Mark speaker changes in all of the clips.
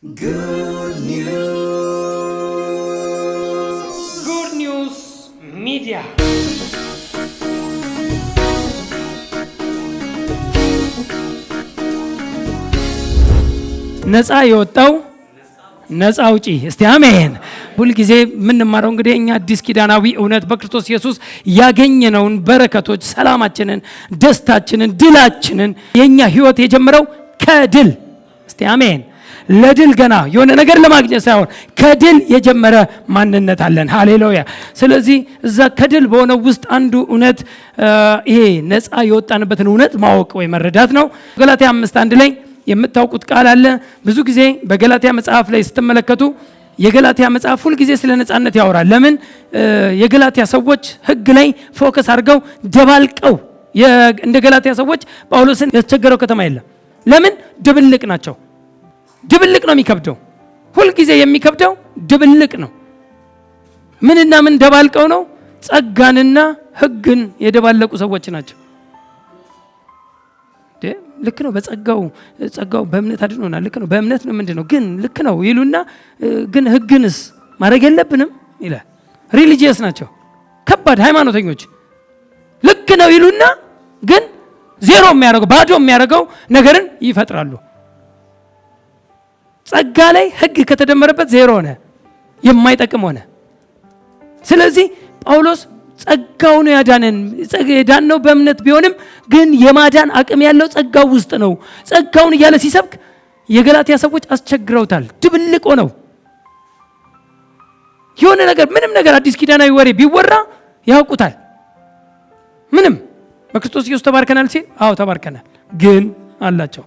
Speaker 1: Good News Media. ነፃ የወጣው ነፃ አውጪ። እስቲ አሜን። ሁል ጊዜ የምንማረው እንግዲህ እኛ አዲስ ኪዳናዊ እውነት በክርስቶስ ኢየሱስ ያገኘነውን በረከቶች፣ ሰላማችንን፣ ደስታችንን፣ ድላችንን የኛ ህይወት የጀመረው ከድል። እስቲ አሜን። ለድል ገና የሆነ ነገር ለማግኘት ሳይሆን ከድል የጀመረ ማንነት አለን። ሃሌሉያ። ስለዚህ እዛ ከድል በሆነው ውስጥ አንዱ እውነት ይሄ ነፃ የወጣንበትን እውነት ማወቅ ወይ መረዳት ነው። ገላትያ 5:1 ላይ የምታውቁት ቃል አለ። ብዙ ጊዜ በገላትያ መጽሐፍ ላይ ስትመለከቱ የገላትያ መጽሐፍ ሁል ጊዜ ስለ ነፃነት ያወራል። ለምን? የገላትያ ሰዎች ህግ ላይ ፎከስ አድርገው ደባልቀው እንደ ገላትያ ሰዎች ጳውሎስን ያስቸገረው ከተማ የለም። ለምን? ድብልቅ ናቸው። ድብልቅ ነው የሚከብደው። ሁል ጊዜ የሚከብደው ድብልቅ ነው። ምንና ምን ደባልቀው ነው? ጸጋንና ህግን የደባለቁ ሰዎች ናቸው። ልክ ነው። ጸጋው በእምነት አድኖናል። ልክ ነው። በእምነት ነው። ምንድነው ግን ልክ ነው ይሉና ግን ህግንስ ማድረግ የለብንም ይላል። ሪሊጂየስ ናቸው። ከባድ ሃይማኖተኞች ልክ ነው ይሉና ግን ዜሮ የሚያደርገው ባዶ የሚያደርገው ነገርን ይፈጥራሉ። ጸጋ ላይ ህግ ከተደመረበት ዜሮ ሆነ፣ የማይጠቅም ሆነ። ስለዚህ ጳውሎስ ጸጋው ነው ያዳነን። የዳነው በእምነት ቢሆንም ግን የማዳን አቅም ያለው ጸጋው ውስጥ ነው። ጸጋውን እያለ ሲሰብክ የገላትያ ሰዎች አስቸግረውታል። ድብልቆ ነው የሆነ ነገር ምንም ነገር አዲስ ኪዳናዊ ወሬ ቢወራ ያውቁታል። ምንም በክርስቶስ ኢየሱስ ተባርከናል ሲል አዎ ተባርከናል፣ ግን አላቸው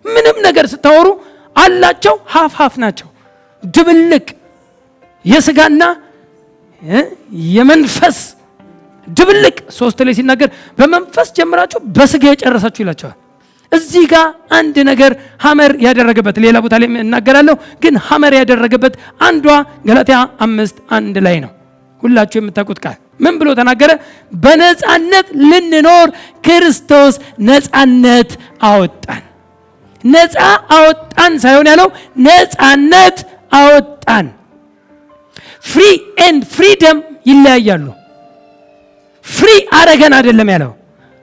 Speaker 1: ምንም ነገር ስታወሩ አላቸው ሀፍ ናቸው። ድብልቅ የስጋና የመንፈስ ድብልቅ 3 ላይ ሲናገር በመንፈስ ጀምራችሁ በስጋ የጨረሳችሁ ይላቸዋል። እዚህ ጋር አንድ ነገር ሐመር ያደረገበት ሌላ ቦታ ላይ እናገራለሁ፣ ግን ሐመር ያደረገበት አንዷ ገላትያ 5:1 ላይ ነው። ሁላችሁ የምታውቁት ቃል ምን ብሎ ተናገረ? በነፃነት ልንኖር ክርስቶስ ነፃነት አወጣን። ነፃ አወጣን ሳይሆን ያለው ነፃነት አወጣን። ፍሪ ኤንድ ፍሪደም ይለያያሉ። ፍሪ አረገን አይደለም ያለው።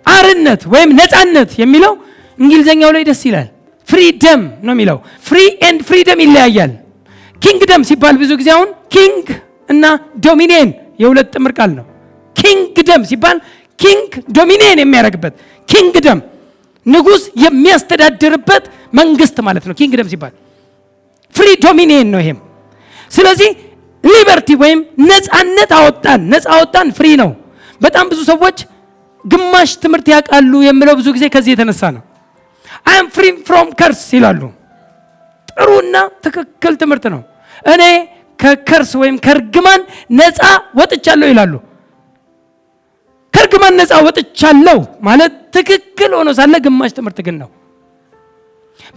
Speaker 1: አርነት ወይም ነፃነት የሚለው እንግሊዘኛው ላይ ደስ ይላል። ፍሪደም ነው የሚለው። ፍሪ ኤንድ ፍሪደም ይለያያል። ኪንግደም ሲባል ብዙ ጊዜ አሁን ኪንግ እና ዶሚኔን የሁለት ጥምር ቃል ነው። ኪንግደም ሲባል ኪንግ ዶሚኔን የሚያደርግበት ኪንግደም ንጉስ የሚያስተዳድርበት መንግስት ማለት ነው። ኪንግደም ሲባል ፍሪ ዶሚኔን ነው ይሄም። ስለዚህ ሊበርቲ ወይም ነፃነት አወጣን። ነፃ አወጣን ፍሪ ነው። በጣም ብዙ ሰዎች ግማሽ ትምህርት ያውቃሉ የሚለው ብዙ ጊዜ ከዚህ የተነሳ ነው። I am free from curse ይላሉ። ጥሩና ትክክል ትምህርት ነው። እኔ ከከርስ ወይም ከርግማን ነፃ ወጥቻለሁ ይላሉ። ከርግማን ነፃ ወጥቻለሁ ማለት ትክክል ሆኖ ሳለ ግማሽ ትምህርት ግን ነው።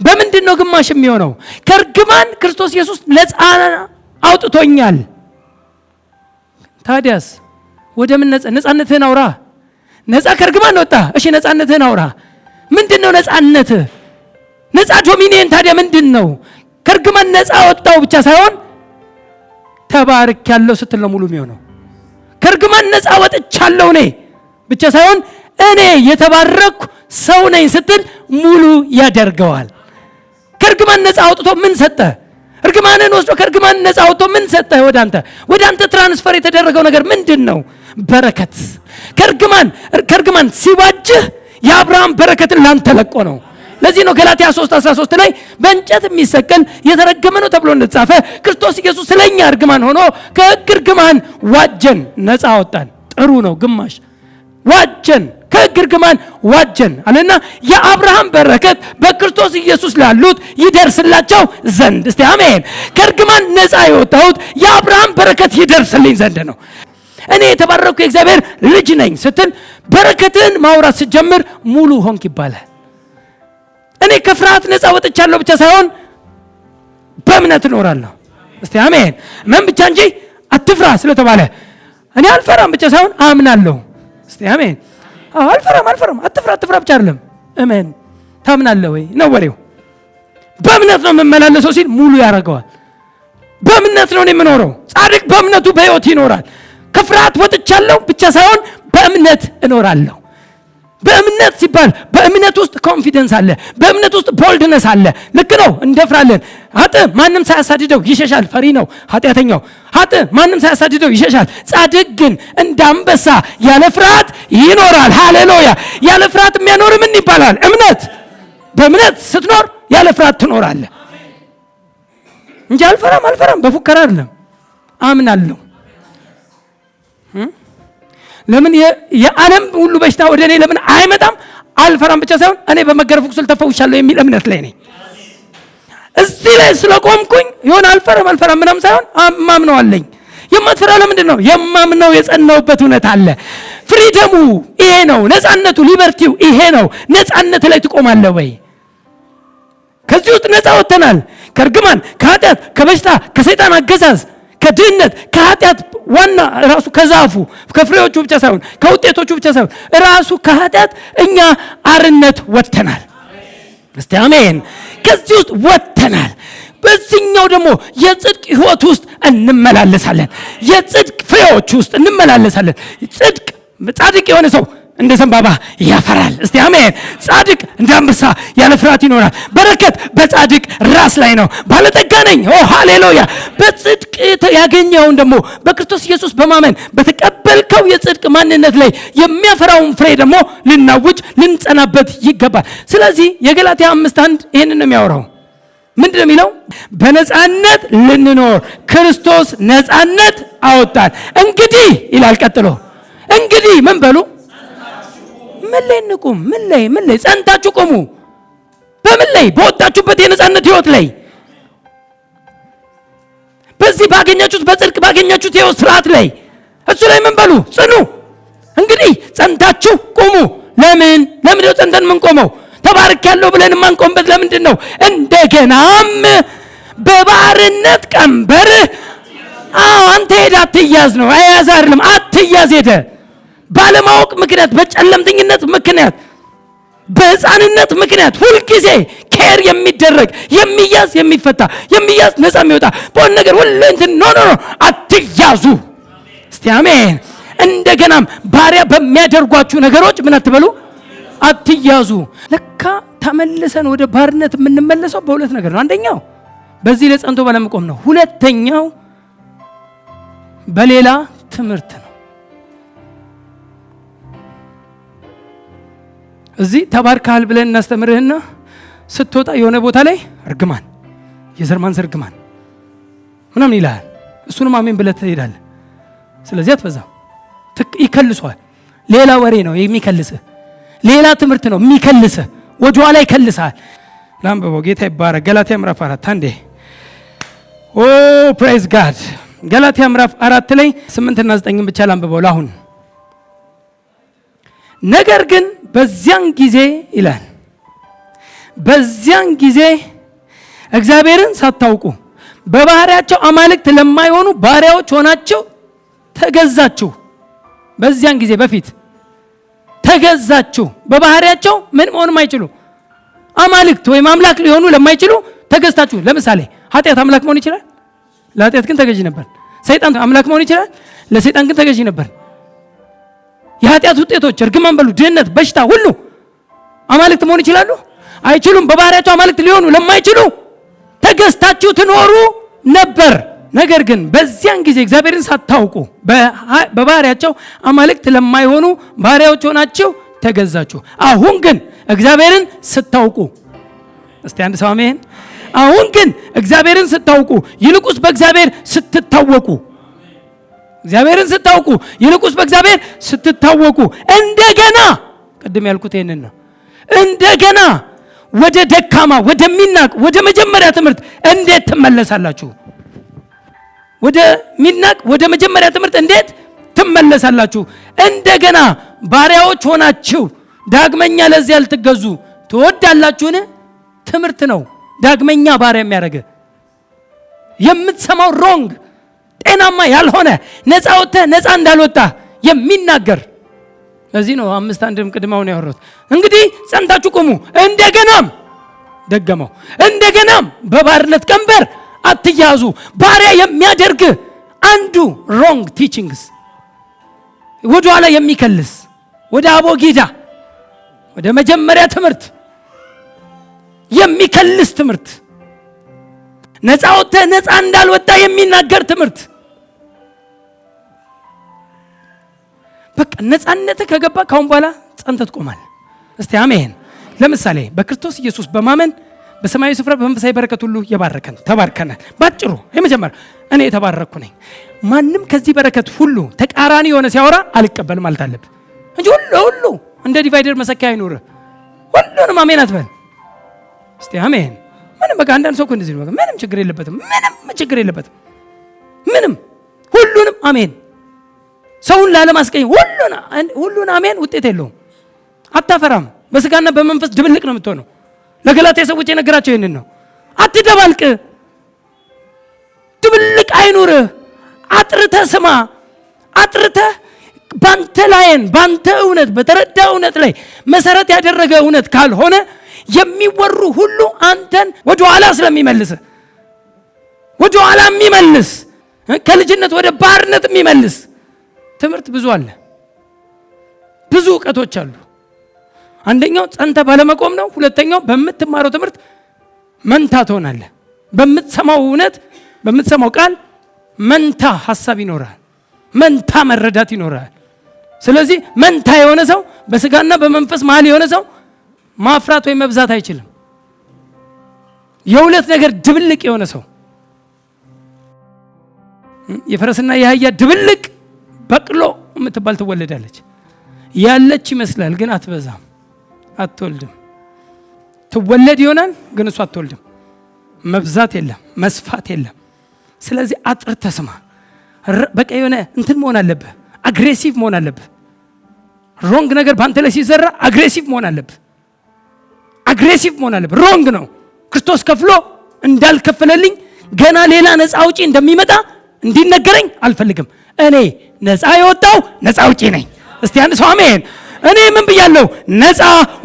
Speaker 1: በምንድን ነው ግማሽ የሚሆነው? ከርግማን ክርስቶስ ኢየሱስ ነፃ አውጥቶኛል። ታዲያስ ወደ ምን ነፃነትህን አውራ። ነፃ ከርግማን ወጣ። እሺ ነፃነትህን አውራ። ምንድነው ነፃነትህ? ነፃ ዶሚኔን ታዲያ ምንድነው? ከርግማን ነፃ ወጣው ብቻ ሳይሆን ተባርክ ያለው ስትል ነው ሙሉ የሚሆነው። ከርግማን ነፃ ወጥቻለሁ እኔ ብቻ ሳይሆን እኔ የተባረኩ ሰው ነኝ ስትል ሙሉ ያደርገዋል። ከርግማን ነፃ አውጥቶ ምን ሰጠ? እርግማንን ወስዶ ከርግማን ነፃ አውጥቶ ምን ሰጠ? ወደ አንተ ትራንስፈር የተደረገው ነገር ምንድነው? በረከት። ከርግማን ሲዋጅህ የአብርሃም በረከትን ላንተ ለቆ ነው። ለዚህ ነው ገላትያ 3:13 ላይ በእንጨት የሚሰቀል የተረገመ ነው ተብሎ እንደተጻፈ ክርስቶስ ኢየሱስ ስለኛ እርግማን ሆኖ ከሕግ እርግማን ዋጀን፣ ነፃ አወጣን። ጥሩ ነው። ግማሽ ዋጀን፣ ከሕግ እርግማን ዋጀን አለና የአብርሃም በረከት በክርስቶስ ኢየሱስ ላሉት ይደርስላቸው ዘንድ። እስቲ አሜን። ከእርግማን ነፃ የወጣሁት የአብርሃም በረከት ይደርስልኝ ዘንድ ነው። እኔ የተባረኩ የእግዚአብሔር ልጅ ነኝ ስትል በረከትን ማውራት ስትጀምር ሙሉ ሆንክ ይባላል። እኔ ከፍርሃት ነፃ ወጥቻለሁ ብቻ ሳይሆን በእምነት እኖራለሁ። እስቲ አሜን። ምን ብቻ እንጂ አትፍራ ስለተባለ እኔ አልፈራም ብቻ ሳይሆን አምናለሁ። እስቲ አሜን። አልፈራም አትፍራ ብቻ አይደለም፣ እመን። ታምናለህ ወይ ነው ወሬው። በእምነት ነው የምመላለሰው ሲል ሙሉ ያደርገዋል። በእምነት ነው የምኖረው። ጻድቅ በእምነቱ በሕይወት ይኖራል። ከፍርሃት ወጥቻለሁ ብቻ ሳይሆን በእምነት እኖራለሁ። በእምነት ሲባል በእምነት ውስጥ ኮንፊደንስ አለ። በእምነት ውስጥ ቦልድነስ አለ። ልክ ነው፣ እንደፍራለን። ኃጥእ ማንም ሳያሳድደው ይሸሻል። ፈሪ ነው ኃጢአተኛው። ኃጥእ ማንም ሳያሳድደው ይሸሻል። ጻድቅ ግን እንደ አንበሳ ያለ ፍርሃት ይኖራል። ሃሌሉያ! ያለ ፍርሃት የሚያኖር ምን ይባላል? እምነት። በእምነት ስትኖር ያለ ፍርሃት ትኖራለህ እንጂ አልፈራም በፉከራ አይደለም፣ አምናለሁ። ለምን የዓለም ሁሉ በሽታ ወደ እኔ ለምን አይመጣም? አልፈራም ብቻ ሳይሆን እኔ በመገረፉ ቁስል ተፈውሻለሁ የሚል እምነት ላይ ነኝ። እዚህ ላይ ስለቆምኩኝ ይሆን አልፈራም ምናምን ሳይሆን ማምነው አለኝ። የማትፈራ ለምንድን ነው? የማምነው የጸናውበት እውነት አለ። ፍሪደሙ ይሄ ነው። ነፃነቱ ሊበርቲው ይሄ ነው። ነፃነት ላይ ትቆማለህ ወይ? ከዚህ ውስጥ ነፃ ወጥተናል። ከእርግማን፣ ከኃጢአት፣ ከበሽታ፣ ከሰይጣን አገዛዝ፣ ከድህነት፣ ከኃጢአት ዋና ራሱ ከዛፉ ከፍሬዎቹ ብቻ ሳይሆን ከውጤቶቹ ብቻ ሳይሆን ራሱ ከኃጢአት እኛ አርነት ወጥተናል። እስቲ አሜን። ከዚህ ውስጥ ወጥተናል። በዚህኛው ደግሞ የጽድቅ ሕይወት ውስጥ እንመላለሳለን። የጽድቅ ፍሬዎች ውስጥ እንመላለሳለን። ጻድቅ የሆነ ሰው እንደ ዘንባባ ያፈራል። እስቲ አሜን። ጻድቅ እንደ አንበሳ ያለ ፍርሃት ይኖራል። በረከት በጻድቅ ራስ ላይ ነው። ባለጠጋ ነኝ። ኦ ሃሌሉያ! በጽድቅ ያገኘውን ደግሞ በክርስቶስ ኢየሱስ በማመን በተቀበልከው የጽድቅ ማንነት ላይ የሚያፈራውን ፍሬ ደግሞ ልናውጅ ልንጸናበት ይገባል። ስለዚህ የገላትያ 5:1 ይሄንን ነው የሚያወራው። ምንድን ነው የሚለው? በነፃነት ልንኖር ክርስቶስ ነፃነት አወጣን። እንግዲህ ይላል ቀጥሎ፣ እንግዲህ ምን በሉ? ምን ላይ እንቁም? ምን ላይ ጸንታችሁ ቆሙ? በምን ላይ? በወጣችሁበት የነፃነት ሕይወት ላይ፣ በዚህ ባገኛችሁት በጽድቅ ባገኛችሁት የሕይወት ስርዓት ላይ፣ እሱ ላይ ምን በሉ? ጽኑ። እንግዲህ ጸንታችሁ ቆሙ። ለምን ነው ጸንተን ምን ቆመው? ተባርክ ያለው ብለን ማንቆምበት ለምንድን ነው? እንደገናም በባርነት ቀንበር አንተ ሄደ አትያዝ ነው። አያዝ አይደለም አትያዝ። ሄደ ባለማወቅ ምክንያት፣ በጨለምተኝነት ምክንያት፣ በሕፃንነት ምክንያት ሁልጊዜ ኬር የሚደረግ የሚያዝ የሚፈታ የሚያዝ ነፃ የሚወጣ በሆነ ነገር ሁሉ እንትን ኖ አትያዙ። እስቲ አሜን። እንደገናም ባሪያ በሚያደርጓችሁ ነገሮች ምን አትበሉ? አትያዙ። ለካ ተመልሰን ወደ ባርነት የምንመለሰው በሁለት ነገር ነው። አንደኛው በዚህ ላይ ጸንቶ ባለመቆም ነው። ሁለተኛው በሌላ ትምህርት ነው። እዚህ ተባርካል ብለን እናስተምርህና ስትወጣ የሆነ ቦታ ላይ እርግማን፣ የዘር ማንዘር እርግማን ምናምን ይልሃል። እሱንም አሜን ብለህ ትሄዳለህ። ስለዚህ አትበዛም። ይከልሷል። ሌላ ወሬ ነው የሚከልስህ፣ ሌላ ትምህርት ነው የሚከልስህ፣ ወደ ኋላ ይከልስሃል። ላንብበው። ጌታ ይባረክ። ገላትያ ምዕራፍ 4 አንዴ። ኦ ፕሬዝ ጋድ። ገላትያ ምዕራፍ 4 ላይ 8 እና 9 ብቻ ላንብበው ለአሁን። ነገር ግን በዚያን ጊዜ ይላል፣ በዚያን ጊዜ እግዚአብሔርን ሳታውቁ በባህሪያቸው አማልክት ለማይሆኑ ባሪያዎች ሆናችሁ ተገዛችሁ። በዚያን ጊዜ በፊት ተገዛችሁ። በባህሪያቸው ምን መሆን የማይችሉ አማልክት ወይም አምላክ ሊሆኑ ለማይችሉ ተገዝታችሁ። ለምሳሌ ኃጢአት አምላክ መሆን ይችላል፣ ለኃጢአት ግን ተገዥ ነበር። ሰይጣን አምላክ መሆን ይችላል፣ ለሰይጣን ግን ተገዥ ነበር። የኃጢአት ውጤቶች እርግማን በሉ፣ ድህነት፣ በሽታ ሁሉ አማልክት መሆን ይችላሉ? አይችሉም። በባህሪያቸው አማልክት ሊሆኑ ለማይችሉ ተገዝታችሁ ትኖሩ ነበር። ነገር ግን በዚያን ጊዜ እግዚአብሔርን ሳታውቁ በባህሪያቸው አማልክት ለማይሆኑ ባሪያዎች ሆናችሁ ተገዛችሁ። አሁን ግን እግዚአብሔርን ስታውቁ፣ እስቲ አንድ ሰው አሜን። አሁን ግን እግዚአብሔርን ስታውቁ ይልቁስ በእግዚአብሔር ስትታወቁ፣ እግዚአብሔርን ስታውቁ ይልቁስ በእግዚአብሔር ስትታወቁ፣ እንደገና ቅድም ያልኩት ይሄንን ነው። እንደገና ወደ ደካማ ወደሚናቅ ወደ መጀመሪያ ትምህርት እንዴት ትመለሳላችሁ? ወደ ሚናቅ ወደ መጀመሪያ ትምህርት እንዴት ትመለሳላችሁ? እንደገና ባሪያዎች ሆናችሁ ዳግመኛ ለዚህ ያልትገዙ ትወዳላችሁን? ትምህርት ነው ዳግመኛ ባሪያ የሚያደርግ የምትሰማው ሮንግ ጤናማ ያልሆነ ነፃ ወጥተህ ነፃ እንዳልወጣ የሚናገር። ለዚህ ነው 5:1 ቅድማውን ያወራሁት። እንግዲህ ጸንታችሁ ቆሙ፣ እንደገናም ደገመው። እንደገናም በባርነት ቀንበር አትያዙ። ባሪያ የሚያደርግ አንዱ ሮንግ ቲቺንግስ፣ ወደ ኋላ የሚከልስ ወደ አቦጊዳ ወደ መጀመሪያ ትምህርት የሚከልስ ትምህርት፣ ነፃ ወጥተህ ነፃ እንዳልወጣ የሚናገር ትምህርት። በቃ ነፃነት ከገባ ካሁን በኋላ ጸንተህ ትቆማለህ። እስቲ አሜን። ለምሳሌ በክርስቶስ ኢየሱስ በማመን በሰማያዊ ስፍራ በመንፈሳዊ በረከት ሁሉ የባረከን ተባርከናል። ባጭሩ የመጀመሪያ እኔ የተባረኩ ነኝ። ማንም ከዚህ በረከት ሁሉ ተቃራኒ የሆነ ሲያወራ አልቀበልም ማለት አለብህ እንጂ ሁሉ እንደ ዲቫይደር መሰኪያ አይኖር። ሁሉንም አሜን አትበል። እስቲ አሜን። ምንም በቃ አንዳንድ ሰው እኮ እንደዚህ ነው። ምንም ችግር የለበትም። ምንም ሁሉንም አሜን። ሰውን ላለማስቀየም ሁሉን አሜን ውጤት የለውም። አታፈራም። በስጋና በመንፈስ ድብልቅ ነው የምትሆነው። ለገላትያ ሰዎች የነገራቸው ይህንን ነው። አትደባልቅ፣ ድብልቅ አይኑርህ። አጥርተህ ስማ። አጥርተህ ባንተ እውነት በተረዳ እውነት ላይ መሰረት ያደረገ እውነት ካልሆነ የሚወሩ ሁሉ አንተን ወደ ኋላ ስለሚመልስ ወደ ኋላ የሚመልስ ከልጅነት ወደ ባርነት የሚመልስ ትምህርት ብዙ አለ። ብዙ ዕውቀቶች አሉ። አንደኛው ጸንተ ባለመቆም ነው። ሁለተኛው በምትማረው ትምህርት መንታ ትሆናለህ። በምትሰማው እውነት በምትሰማው ቃል መንታ ሐሳብ ይኖራል፣ መንታ መረዳት ይኖራል። ስለዚህ መንታ የሆነ ሰው በስጋና በመንፈስ መሃል የሆነ ሰው ማፍራት ወይ መብዛት አይችልም። የሁለት ነገር ድብልቅ የሆነ ሰው የፈረስና የአህያ ድብልቅ በቅሎ የምትባል ትወለዳለች። ያለች ይመስላል ግን አትበዛም፣ አትወልድም። ትወለድ ይሆናል ግን እሱ አትወልድም። መብዛት የለም፣ መስፋት የለም። ስለዚህ አጥርተህ ስማ። በቃ የሆነ እንትን መሆን አለብህ፣ አግሬሲቭ መሆን አለብህ። ሮንግ ነገር በአንተ ላይ ሲዘራ አግሬሲቭ መሆን አለብህ። ሮንግ ነው። ክርስቶስ ከፍሎ እንዳልከፈለልኝ ገና ሌላ ነፃ አውጪ እንደሚመጣ እንዲነገረኝ አልፈልግም። እኔ ነፃ የወጣው ነፃ አውጪ ነኝ። እስቲ አንድ ሰው አሜን። እኔ ምን ብያለሁ? ነፃ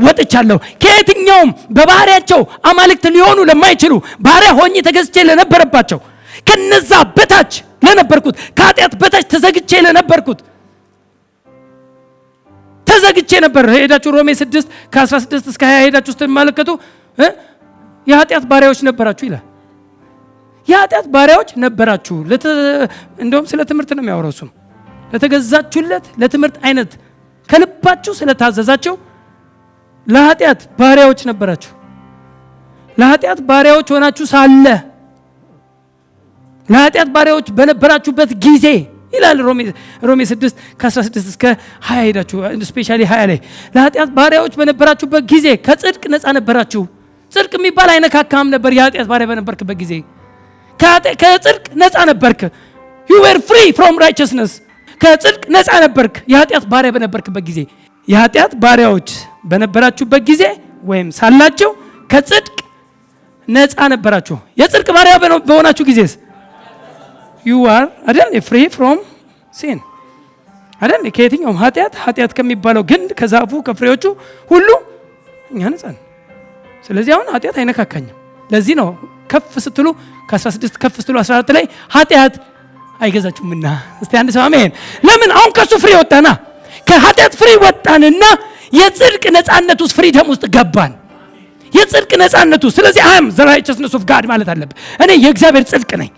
Speaker 1: ወጥቻለሁ። ከየትኛውም በባህሪያቸው አማልክት ሊሆኑ ለማይችሉ ባሪያ ሆኜ ተገዝቼ ለነበረባቸው ከነዛ በታች ለነበርኩት ከኃጢአት በታች ተዘግቼ ለነበርኩት ተዘግቼ ነበር። ሄዳችሁ ሮሜ 6 ከ16 እስከ 20 ሄዳችሁ ስትመለከቱ የኃጢአት ባሪያዎች ነበራችሁ ይላል። የኃጢአት ባሪያዎች ነበራችሁ። እንደውም ስለ ትምህርት ነው የሚያወራው። እሱም ለተገዛችሁለት ለትምህርት አይነት ከልባችሁ ስለታዘዛችሁ ለኃጢአት ባሪያዎች ነበራችሁ። ለኃጢአት ባሪያዎች ሆናችሁ ሳለ ለኃጢአት ባሪያዎች በነበራችሁበት ጊዜ ይላል ሮሜ 6 ከ16 እስከ 20 ሄዳችሁ ስፔሻሊ 20 ላይ ለኃጢአት ባሪያዎች በነበራችሁበት ጊዜ ከጽድቅ ነፃ ነበራችሁ። ጽድቅ የሚባል አይነካካም ነበር። የኃጢአት ባሪያ በነበርክበት ጊዜ ከጽድቅ ነፃ ነበርክ። you were free from righteousness። ከጽድቅ ነፃ ነበርክ የኃጢአት ባሪያ በነበርክበት ጊዜ። የኃጢአት ባሪያዎች በነበራችሁበት ጊዜ ወይም ሳላችሁ ከጽድቅ ነፃ ነበራችሁ። የጽድቅ ባሪያ በሆናችሁ ጊዜስ you are አይደል free from sin አይደል? ከየትኛውም ኃጢአት ከሚባለው ግንድ ከዛፉ ከፍሬዎቹ ሁሉ እኛ ነፃ ነን። ስለዚህ አሁን ኃጢአት አይነካካኝም። ለዚህ ነው ከፍ ስትሉ ከ16 ከፍ ስትሉ 14 ላይ ኃጢአት አይገዛችሁምና። እስቲ አንድ ሰው አሜን። ለምን? አሁን ከሱ ፍሬ ወጣና ከኃጢአት ፍሬ ወጣንና የጽድቅ ነፃነት ውስጥ ፍሪደም ውስጥ ገባን። የጽድቅ ነፃነት ውስጥ ስለዚህ አም the righteousness of God ማለት አለብህ። እኔ የእግዚአብሔር ጽድቅ ነኝ።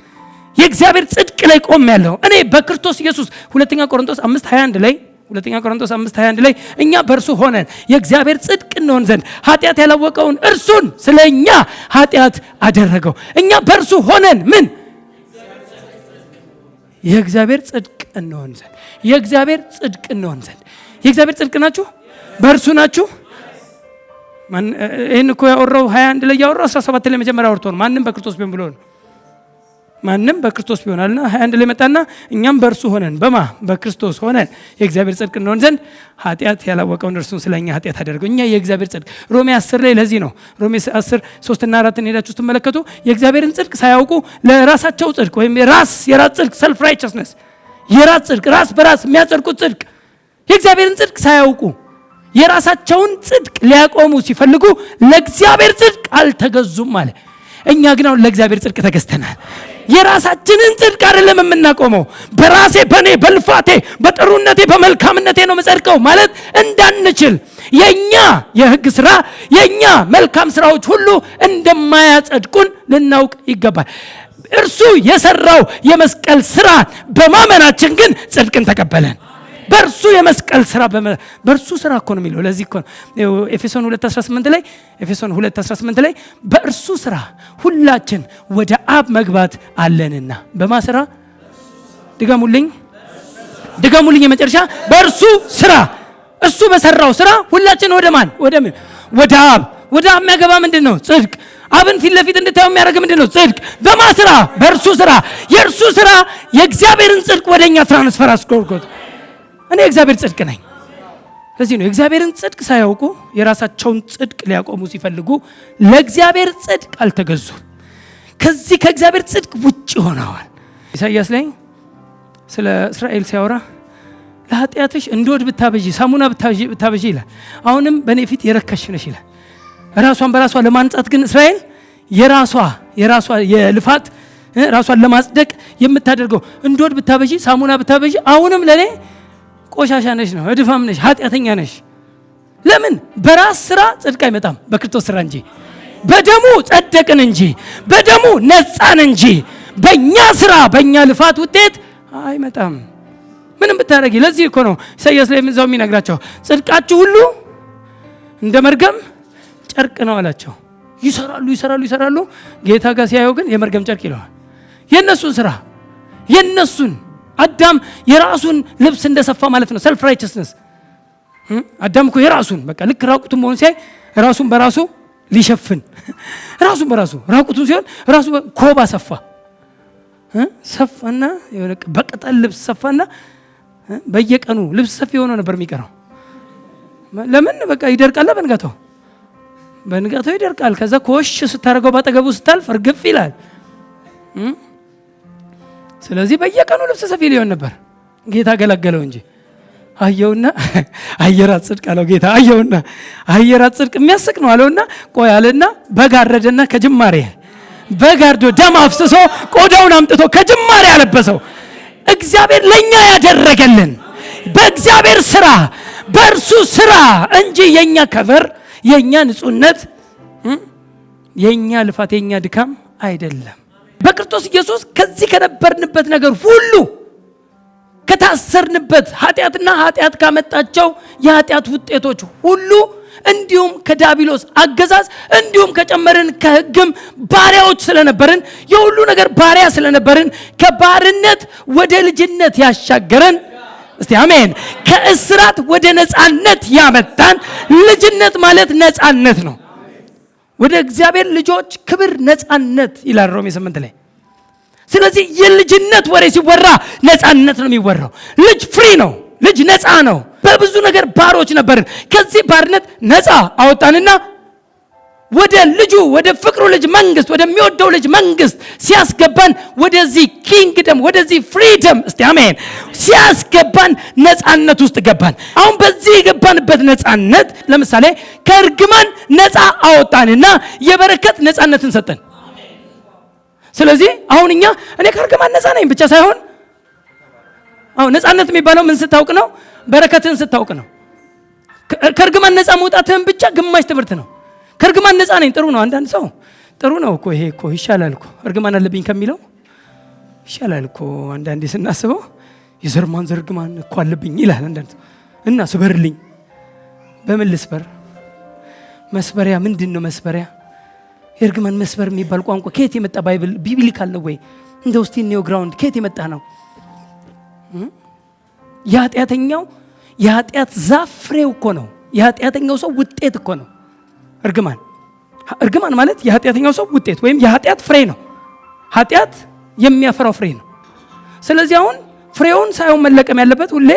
Speaker 1: የእግዚአብሔር ጽድቅ ላይ ቆሜያለሁ። እኔ በክርስቶስ ኢየሱስ 2 ቆሮንቶስ 5:21 ላይ እኛ በእርሱ ሆነን የእግዚአብሔር ጽድቅ እንሆን ዘንድ ኃጢአት ያላወቀውን እርሱን ስለኛ ኃጢአት አደረገው። እኛ በእርሱ ሆነን ምን የእግዚአብሔር ጽድቅ እንሆን ዘንድ የእግዚአብሔር ጽድቅ ናችሁ፣ በእርሱ ናችሁ። ይህን እኮ ያወራው 21 ላይ ያወራው 17 ላይ መጀመሪያ አውርቶ ነው። ማንም በክርስቶስ ቢሆን ብሎ ነው። ማንም በክርስቶስ ቢሆናልና 21 ላይ መጣና እኛም በእርሱ ሆነን በክርስቶስ ሆነን የእግዚአብሔር ጽድቅ እንሆን ዘንድ ኃጢአት ያላወቀውን እርሱን ስለኛ ኃጢአት አደረገው። እኛ የእግዚአብሔር ጽድቅ ሮሜ 10 ላይ ለዚህ ነው ሮሜ 10 3 እና 4 ሄዳችሁ ስትመለከቱ የእግዚአብሔርን ጽድቅ ሳያውቁ ለራሳቸው ጽድቅ ወይም የራስ ጽድቅ ሰልፍ ራይቸስነስ የራስ ጽድቅ ራስ በራስ የሚያጸድቁት ጽድቅ የእግዚአብሔርን ጽድቅ ሳያውቁ የራሳቸውን ጽድቅ ሊያቆሙ ሲፈልጉ ለእግዚአብሔር ጽድቅ አልተገዙም ማለት። እኛ ግን አሁን ለእግዚአብሔር ጽድቅ ተገዝተናል። የራሳችንን ጽድቅ አይደለም የምናቆመው። በራሴ በኔ በልፋቴ በጥሩነቴ በመልካምነቴ ነው መጸድቀው ማለት እንዳንችል የኛ የሕግ ስራ የኛ መልካም ስራዎች ሁሉ እንደማያጸድቁን ልናውቅ ይገባል። እርሱ የሰራው የመስቀል ስራ በማመናችን ግን ጽድቅን ተቀበለን። በእርሱ የመስቀል ስራ በእርሱ ስራ እኮ ነው የሚለው። ለዚህ እኮ ነው ኤፌሶን 2:18 ላይ በእርሱ ስራ ሁላችን ወደ አብ መግባት አለንና። በማስራ ድገሙልኝ የመጨረሻ በእርሱ ስራ፣ እሱ በሰራው ስራ ሁላችን ወደ ማን? ወደ አብ። ወደ አብ የሚያገባ ምንድን ነው? ጽድቅ። አብን ፊት ለፊት እንድታዩ የሚያደርግ ምንድን ነው? ጽድቅ። በማስራ በእርሱ ስራ። የእርሱ ስራ የእግዚአብሔርን ጽድቅ ወደኛ ትራንስፈር አስቆርቆት። እኔ እግዚአብሔር ጽድቅ ነኝ። ለዚህ ነው የእግዚአብሔርን ጽድቅ ሳያውቁ የራሳቸውን ጽድቅ ሊያቆሙ ሲፈልጉ ለእግዚአብሔር ጽድቅ አልተገዙም። ከዚህ ከእግዚአብሔር ጽድቅ ውጭ ሆነዋል። ኢሳይያስ ላይ ስለ እስራኤል ሲያወራ ለኃጢአትሽ እንዶድ ብታበዢ ሳሙና ብታበዢ ይላል። አሁንም በእኔ ፊት የረከሽ ነሽ ይላል። ራሷን በራሷ ለማንጻት ግን እስራኤል የራሷ የልፋት ራሷን ለማጽደቅ የምታደርገው እንዶድ ብታበዢ ሳሙና ብታበዢ አሁንም ለኔ ቆሻሻ ነሽ ነው፣ እድፋም ነሽ፣ ኃጢአተኛ ነሽ። ለምን? በራስ ስራ ጽድቅ አይመጣም፣ በክርስቶስ ስራ እንጂ። በደሙ ጸደቅን እንጂ፣ በደሙ ነጻን እንጂ በእኛ ስራ በእኛ ልፋት ውጤት አይመጣም። ምንም ብታረጊ። ለዚህ እኮ ነው ኢሳይያስ ላይ ምንዛው የሚነግራቸው ጽድቃችሁ ሁሉ እንደ መርገም ጨርቅ ነው አላቸው። ይሰራሉ ጌታ ጋር ሲያየው ግን የመርገም ጨርቅ ይለዋል። የነሱን ስራ የነሱን አዳም የራሱን ልብስ እንደሰፋ ማለት ነው። ሰልፍ ራይቸስነስ። አዳም እኮ የራሱን በቃ ልክ ራቁቱን መሆን ሲያይ ራሱን በራሱ ሊሸፍን ራሱን በራሱ ራቁቱን ሲሆን ራሱ ኮባ ሰፋና የሆነ በቅጠል ልብስ ሰፋና በየቀኑ ልብስ ሰፊ ሆኖ ነበር የሚቀረው። ለምን? በቃ ይደርቃል። በንጋታው ይደርቃል። ከዛ ኮሽ ስታደርገው ባጠገቡ ስታልፍ እርግፍ ይላል። ስለዚህ በየቀኑ ልብስ ሰፊ ሊሆን ነበር። ጌታ ገለገለው እንጂ አየውና አየራት ጽድቅ አለው ጌታ። አየውና አየራት ጽድቅ የሚያስቅ ነው አለውና ቆይ አለና በጋረደና ከጅማሬ በጋርዶ ደም አፍስሶ ቆዳውን አምጥቶ ከጅማሬ ያለበሰው እግዚአብሔር ለኛ ያደረገልን በእግዚአብሔር ስራ በእርሱ ስራ እንጂ የኛ ከቨር የኛ ንጹህነት የኛ ልፋት የኛ ድካም አይደለም። በክርስቶስ ኢየሱስ ከዚህ ከነበርንበት ነገር ሁሉ ከታሰርንበት ኃጢአትና ኃጢአት ካመጣቸው የኃጢአት ውጤቶች ሁሉ እንዲሁም ከዲያብሎስ አገዛዝ እንዲሁም ከጨመርን ከሕግም ባሪያዎች ስለነበርን የሁሉ ነገር ባሪያ ስለነበርን ከባርነት ወደ ልጅነት ያሻገረን እስቲ አሜን። ከእስራት ወደ ነፃነት ያመጣን። ልጅነት ማለት ነፃነት ነው። ወደ እግዚአብሔር ልጆች ክብር ነፃነት ይላል ሮሜ 8 ላይ። ስለዚህ የልጅነት ወሬ ሲወራ ነፃነት ነው የሚወራው። ልጅ ፍሪ ነው። ልጅ ነፃ ነው። በብዙ ነገር ባሮች ነበርን። ከዚህ ባርነት ነፃ አወጣንና ወደ ልጁ ወደ ፍቅሩ ልጅ መንግስት ወደሚወደው ልጅ መንግስት ሲያስገባን ወደዚህ ኪንግደም ወደዚህ ፍሪደም እስቲ አሜን ሲያስገባን ነፃነት ውስጥ ገባን። አሁን በዚህ የገባንበት ነፃነት ለምሳሌ ከእርግማን ነፃ አወጣንና የበረከት ነፃነትን ሰጠን። ስለዚህ አሁን እኔ ከእርግማን ነፃ ነኝ ብቻ ሳይሆን አሁን ነፃነት የሚባለው ምን ስታውቅ ነው? በረከትን ስታውቅ ነው። ከእርግማን ነፃ መውጣትህን ብቻ ግማሽ ትምህርት ነው። ከእርግማን ነፃ ነኝ ጥሩ ነው። አንዳንድ ሰው ጥሩ ነው እኮ ይሄ እኮ ይሻላል እኮ እርግማን አለብኝ ከሚለው ይሻላል እኮ አንዳንዴ ስናስበው የዘር ማንዘር እርግማን እኮ አለብኝ ይላል አንዳንድ ሰው። እና ስበርልኝ። በምን ልስበር? መስበሪያ ምንድን ነው መስበሪያ? የእርግማን መስበር የሚባል ቋንቋ ከየት የመጣ ቢብሊካል ነው ወይ? እንደ ውስጥ ኒው ግራውንድ ከየት የመጣ ነው? የኃጢአት ዛፍ ፍሬው እኮ ነው። የኃጢአተኛው ሰው ውጤት እኮ ነው እርግማን ማለት የኃጢአተኛው ሰው ውጤት ወይም የኃጢአት ፍሬ ነው። ኃጢአት የሚያፈራው ፍሬ ነው። ስለዚህ አሁን ፍሬውን ሳይሆን መለቀም ያለበት ሁሌ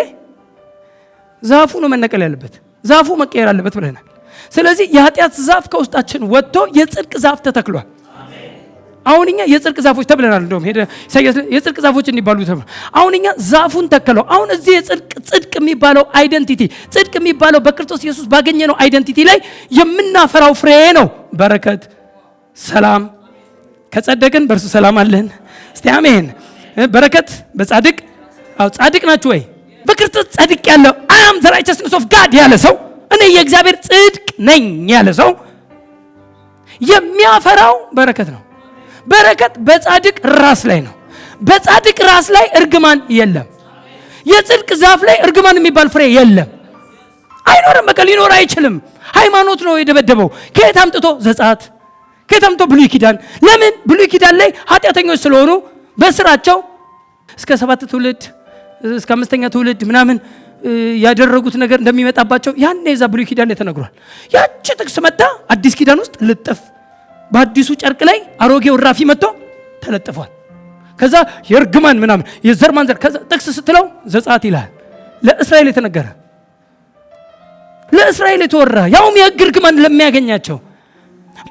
Speaker 1: ዛፉ ነው መነቀል ያለበት። ዛፉ መቀየር አለበት ብለናል። ስለዚህ የኃጢአት ዛፍ ከውስጣችን ወጥቶ የጽድቅ ዛፍ ተተክሏል። አሁን እኛ የጽድቅ ዛፎች ተብለናል። እንደውም ሄደ ኢሳይያስ የጽድቅ ዛፎች እንዲባሉ ተብለናል። አሁን እኛ ዛፉን ተከለው። አሁን እዚህ ጽድቅ የሚባለው አይደንቲቲ፣ ጽድቅ የሚባለው በክርስቶስ ኢየሱስ ባገኘነው አይደንቲቲ ላይ የምናፈራው ፍሬ ነው። በረከት፣ ሰላም። ከጸደቅን በእርሱ ሰላም አለን። እስቲ አሜን። በረከት በጻድቅ ጻድቅ ናችሁ ወይ? በክርስቶስ ጻድቅ ያለው I am the righteousness of God ያለ ሰው፣ እኔ የእግዚአብሔር ጽድቅ ነኝ ያለ ሰው የሚያፈራው በረከት ነው። በረከት በጻድቅ ራስ ላይ ነው። በጻድቅ ራስ ላይ እርግማን የለም። የጽድቅ ዛፍ ላይ እርግማን የሚባል ፍሬ የለም፣ አይኖርም። በቃ ሊኖር አይችልም። ሃይማኖት ነው የደበደበው። ከየት አምጥቶ? ዘጸአት። ከየት አምጥቶ? ብሉይ ኪዳን። ለምን? ብሉይ ኪዳን ላይ ኃጢአተኞች ስለሆኑ በስራቸው እስከ 7 ትውልድ እስከ 5ኛ ትውልድ ምናምን ያደረጉት ነገር እንደሚመጣባቸው ያኔ እዛ ብሉይ ኪዳን ላይ ተነግሯል። ያቺ ጥቅስ መጣ አዲስ ኪዳን ውስጥ ልጥፍ፣ በአዲሱ ጨርቅ ላይ አሮጌው ራፊ መጥቶ ተለጥፏል። ከዛ የእርግማን ምናምን የዘር ማንዘር ከዛ ጥቅስ ስትለው ዘጸአት ይላል። ለእስራኤል የተነገረ፣ ለእስራኤል የተወራ፣ ያውም የሕግ እርግማን ለሚያገኛቸው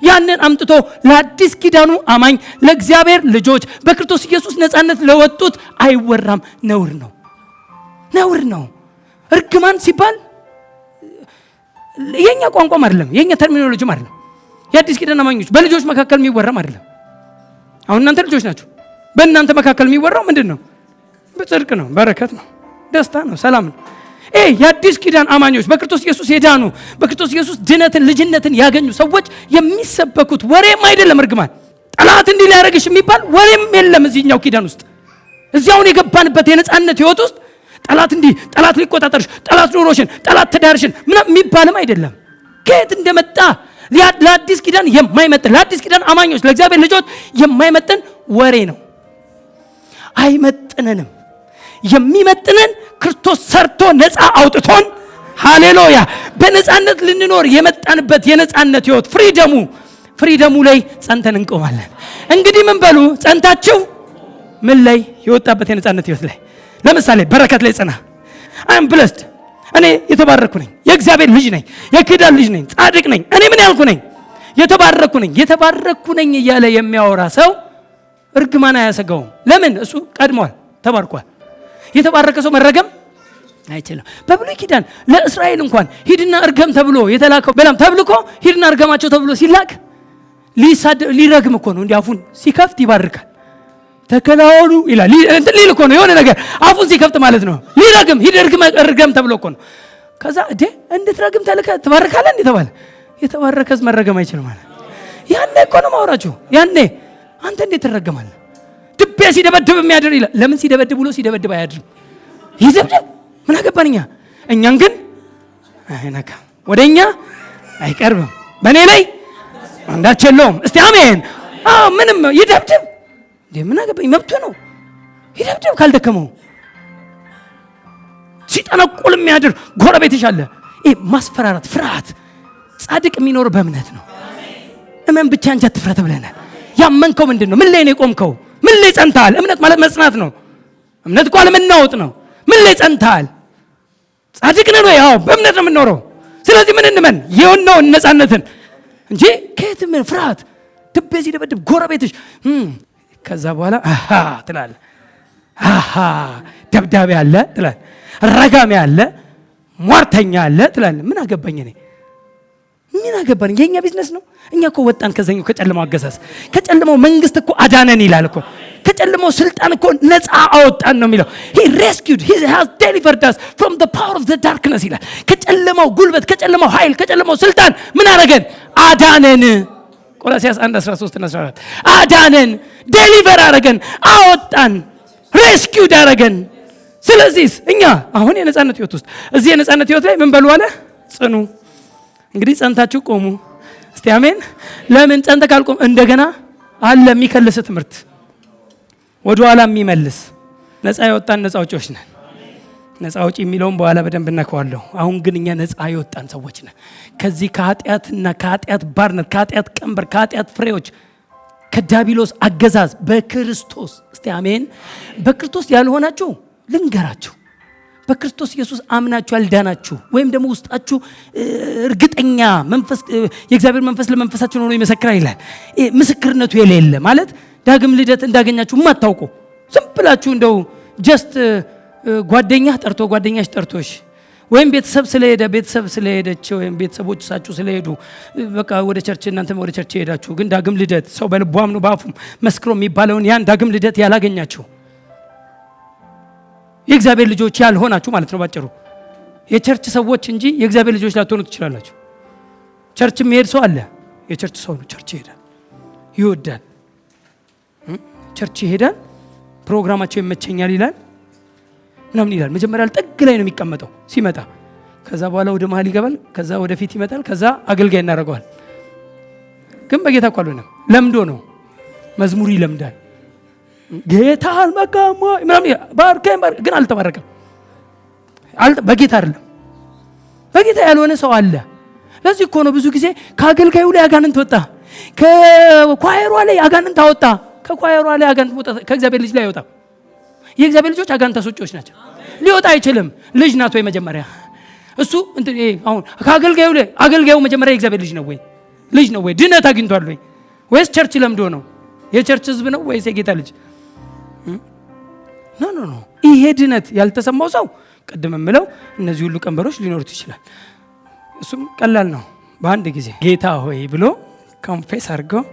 Speaker 1: ያንን አምጥቶ ለአዲስ ኪዳኑ አማኝ ለእግዚአብሔር ልጆች በክርስቶስ ኢየሱስ ነፃነት ለወጡት አይወራም። ነውር ነው፣ ነውር ነው። እርግማን ሲባል የኛ ቋንቋም አይደለም፣ የኛ ተርሚኖሎጂም አይደለም። የአዲስ ኪዳን አማኞች በልጆች መካከል የሚወራም አይደለም። አሁን እናንተ ልጆች ናችሁ። በእናንተ መካከል የሚወራው ምንድን ነው? በጽድቅ ነው፣ በረከት ነው፣ ደስታ ነው፣ ሰላም ነው። የአዲስ ኪዳን አማኞች በክርስቶስ ኢየሱስ የዳኑ በክርስቶስ ኢየሱስ ድነትን ልጅነትን ያገኙ ሰዎች የሚሰበኩት ወሬም አይደለም። እርግማን ጠላት እንዲህ ሊያደርግሽ የሚባል ወሬም የለም እዚህኛው ኪዳን ውስጥ። እዚያውን የገባንበት የነፃነት ህይወት ውስጥ ጠላት እንዲህ፣ ጠላት ሊቆጣጠርሽ፣ ጠላት ኑሮሽን፣ ጠላት ትዳርሽን ምናምን የሚባልም አይደለም። ከየት እንደመጣ ለአዲስ ኪዳን የማይመጥን፣ ለአዲስ ኪዳን አማኞች ለእግዚአብሔር ልጆች የማይመጥን ወሬ ነው። አይመጥነንም። የሚመጥነን ክርስቶስ ሰርቶ ነፃ አውጥቶን፣ ሃሌሉያ፣ በነፃነት ልንኖር የመጣንበት የነፃነት ህይወት ፍሪደሙ ላይ ጸንተን እንቆማለን። እንግዲህ ምን በሉ? ጸንታችሁ ምን ላይ? የወጣበት የነፃነት ህይወት ላይ። ለምሳሌ በረከት ላይ ጽና። አም ብለስድ፣ እኔ የተባረኩ ነኝ፣ የእግዚአብሔር ልጅ ነኝ፣ የኪዳን ልጅ ነኝ፣ ጻድቅ ነኝ፣ እኔ ምን ያልኩ ነኝ? የተባረኩ ነኝ እያለ የሚያወራ ሰው እርግማን አያሰጋውም። ለምን? እሱ ቀድሟል፣ ተባርኳል። የተባረከ ሰው መረገም አይችልም። በብሉይ ኪዳን ለእስራኤል እንኳን ሂድና እርገም ተብሎ የተላከው በላም ተብልኮ ሂድና እርገማቸው ተብሎ ሲላክ ሊረግም እኮ ነው። እንዲህ አፉን ሲከፍት ይባርካል። ተከናወኑ ይላል። እንትን ሊል እኮ ነው የሆነ ነገር አፉን ሲከፍት ማለት ነው። ሊረግም ሂድ እርገም ተብሎ እኮ ነው። ከዛ እንድትረግም ተልከ ትባርካለህ እንዴ ተባለ። የተባረከስ መረገም አይችልም ማለት ያኔ እኮ ነው ማውራችሁ። ያኔ አንተ እንዴት ትረገማለህ? ድቤ ሲደበድብ የሚያድር ይላል። ለምን ሲደበድብ ብሎ ሲደበድብ አያድርም? ይደብድብ፣ ምን አገባን እኛ። እኛን ግን አይነካም፣ ወደኛ አይቀርብም፣ በእኔ ላይ አንዳች የለውም። እስቲ አሜን። ምንም ይደብድብ እንዴ፣ ምን አገባኝ፣ መብቱ ነው። ይደብድብ ካልደከመው። ሲጠነቁል የሚያድር ጎረቤትሽ አለ። ማስፈራራት፣ ፍርሃት። ጻድቅ የሚኖር በእምነት ነው። እመን ብቻ እንጂ አትፍራ ተብለናል። ያመንከው ምንድን ነው? ምን ላይ ነው የቆምከው? ምን ላይ ጸንተሃል? እምነት ማለት መጽናት ነው። እምነት እኮ አለመናወጥ ነው። ምን ላይ ጸንተሃል? ጻድቅ ነን ወይ? በእምነት ነው የምንኖረው። ስለዚህ ምን እንመን? የሆነውን ነፃነትን እንጂ ከየት ምን ፍርሃት፣ ድቤ ሲደበድብ ጎረቤትሽ ከዛ በኋላ ትላለህ። ደብዳቤ አለ ትላለህ፣ ረጋሚ አለ፣ ሟርተኛ አለ ትላለህ። ምን አገባኝ እኔ? ምን አገባኝ? የኛ ቢዝነስ ነው። እኛ እኮ ወጣን ከዘኛው ከጨለማው አገዛዝ፣ ከጨለማው መንግስት እኮ አዳነን ይላል እኮ። ከጨለማው ስልጣን እኮ ነፃ አወጣን ነው የሚለው። he rescued, he has delivered us from the power of the darkness ይላል። ከጨለማው ጉልበት፣ ከጨለማው ኃይል፣ ከጨለማው ስልጣን ምን አረገን? አዳነን። ቆላስይስ 1:13 እና 14 አዳነን፣ ዴሊቨር አረገን፣ አወጣን፣ ሬስኪውድ አረገን። ስለዚህ እኛ አሁን የነፃነት ህይወት ውስጥ እዚህ የነፃነት ህይወት ላይ ምን በሉ አለ? ጽኑ። እንግዲህ ጸንታችሁ ቆሙ። እስቲ አሜን። ለምን ጸንተ ካልቆም እንደገና አለ የሚከልስ ትምህርት ወደ ኋላ የሚመልስ። ነፃ የወጣን ነፃ አውጪዎች ነን። ነፃ አውጪ የሚለውን በኋላ በደንብ እናከዋለሁ። አሁን ግን እኛ ነፃ የወጣን ሰዎች ነን። ከዚህ ከኃጢአትና ከኃጢአት ባርነት፣ ከኃጢአት ቀንበር፣ ከኃጢአት ፍሬዎች፣ ከዲያብሎስ አገዛዝ በክርስቶስ። እስቲ አሜን። በክርስቶስ ያልሆናችሁ ልንገራችሁ፣ በክርስቶስ ኢየሱስ አምናችሁ ያልዳናችሁ ወይም ደግሞ ውስጣችሁ እርግጠኛ መንፈስ የእግዚአብሔር መንፈስ ለመንፈሳችሁ ሆኖ ይመሰክራል ይላል። ምስክርነቱ የሌለ ማለት ዳግም ልደት እንዳገኛችሁ ማታውቁ ዝም ብላችሁ እንደው ጀስት ጓደኛህ ጠርቶ ጓደኛሽ ጠርቶሽ ወይም ቤተሰብ ስለሄደች ወይም ቤተሰቦች ሳችሁ ስለሄዱ በቃ ወደ ቸርች እናንተም ወደ ቸርች ሄዳችሁ ግን ዳግም ልደት ሰው በልቡ አምኖ በአፉ መስክሮ የሚባለውን ያን ዳግም ልደት ያላገኛችሁ የእግዚአብሔር ልጆች ያልሆናችሁ ማለት ነው ባጭሩ። የቸርች ሰዎች እንጂ የእግዚአብሔር ልጆች ላትሆኑ ትችላላችሁ። ቸርች የሚሄድ ሰው አለ፣ የቸርች ሰው ነው። ቸርች ይሄዳል፣ ይወዳል፣ ቸርች ይሄዳል፣ ፕሮግራማቸው ይመቸኛል ይላል ምናምን ይላል። መጀመሪያ ጥግ ላይ ነው የሚቀመጠው ሲመጣ፣ ከዛ በኋላ ወደ መሀል ይገባል፣ ከዛ ወደ ፊት ይመጣል፣ ከዛ አገልጋይ እናደርገዋል። ግን በጌታ እኮ አልሆነም፣ ለምዶ ነው። መዝሙር ይለምዳል፣ ጌታ አልመካም ምናምን ባርከኝ ግን አልተባረከም። በጌታ አይደለም፣ በጌታ ያልሆነ ሰው አለ። ለዚህ እኮ ነው ብዙ ጊዜ ከአገልጋዩ ላይ አጋንንት ወጣ፣ ከኳየሯ ላይ አጋንንት አወጣ። ከኳየሯ ላይ አጋንንት ወጣ፣ ከእግዚአብሔር ልጅ ላይ አይወጣ። የእግዚአብሔር ልጆች አጋንንት አስወጪዎች ናቸው። ሊወጣ አይችልም። ልጅ ናት ወይ መጀመሪያ እሱ እንትን አሁን ከአገልጋዩ ላይ አገልጋዩ መጀመሪያ የእግዚአብሔር ልጅ ነው ወይ ልጅ ነው ወይ ድነት አግኝቷል ወይ ወይስ ቸርች ለምዶ ነው? የቸርች ህዝብ ነው ወይስ የጌታ ልጅ? ኖ ይሄ ድነት ያልተሰማው ሰው ቀደም የምለው እነዚህ ሁሉ ቀንበሮች ሊኖሩት ይችላል። እሱም ቀላል ነው። በአንድ ጊዜ ጌታ ሆይ ብሎ ኮንፌስ አድርገው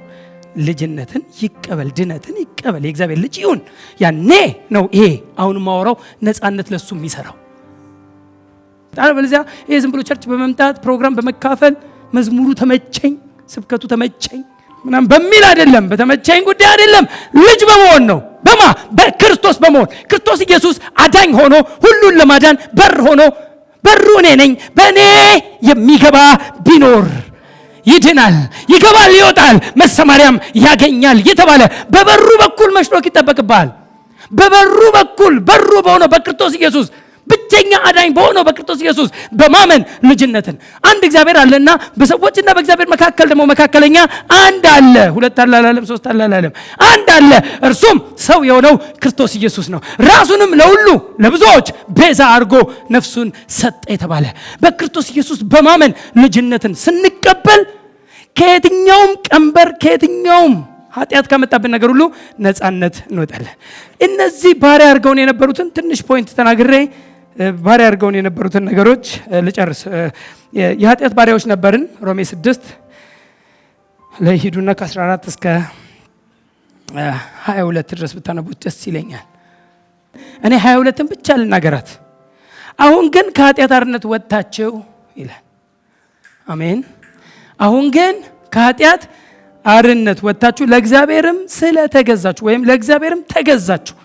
Speaker 1: ልጅነትን ይቀበል፣ ድነትን ይቀበል፣ የእግዚአብሔር ልጅ ይሁን። ያኔ ነው ይሄ አሁን ማወራው ነፃነት ለሱ የሚሰራው። በለዚያ ይሄ ዝም ብሎ ቸርች በመምጣት ፕሮግራም በመካፈል መዝሙሩ ተመቸኝ፣ ስብከቱ ተመቸኝ ምናምን በሚል አይደለም፣ በተመቸኝ ጉዳይ አይደለም። ልጅ በመሆን ነው። በማ በክርስቶስ በመሆን ክርስቶስ ኢየሱስ አዳኝ ሆኖ ሁሉን ለማዳን በር ሆኖ በሩ እኔ ነኝ፣ በእኔ የሚገባ ቢኖር ይድናል፣ ይገባል፣ ይወጣል፣ መሰማሪያም ያገኛል የተባለ በበሩ በኩል መሽሎክ ይጠበቅብሃል። በበሩ በኩል በሩ በሆነው በክርስቶስ ኢየሱስ ብቸኛ አዳኝ በሆነው በክርስቶስ ኢየሱስ በማመን ልጅነትን አንድ እግዚአብሔር አለና በሰዎችና በእግዚአብሔር መካከል ደግሞ መካከለኛ አንድ አለ። ሁለት አለ አላለም፣ ሶስት አለ አላለም፣ አንድ አለ። እርሱም ሰው የሆነው ክርስቶስ ኢየሱስ ነው። ራሱንም ለሁሉ ለብዙዎች ቤዛ አድርጎ ነፍሱን ሰጠ የተባለ በክርስቶስ ኢየሱስ በማመን ልጅነትን ስንቀበል ከየትኛውም ቀንበር ከየትኛውም ኃጢአት ካመጣብን ነገር ሁሉ ነፃነት እንወጣለን። እነዚህ ባሪያ አድርገውን የነበሩትን ትንሽ ፖይንት ተናግሬ ባሪያ አድርገውን የነበሩትን ነገሮች ልጨርስ። የኃጢአት ባሪያዎች ነበርን። ሮሜ 6 ላይ ሂዱና ከ14 እስከ 22 ድረስ ብታነቡት ደስ ይለኛል። እኔ 22ን ብቻ ልናገራት። አሁን ግን ከኃጢአት አርነት ወጥታችሁ ይላል። አሜን። አሁን ግን ከኃጢአት አርነት ወጥታችሁ ለእግዚአብሔርም ስለተገዛችሁ ወይም ለእግዚአብሔርም ተገዛችሁ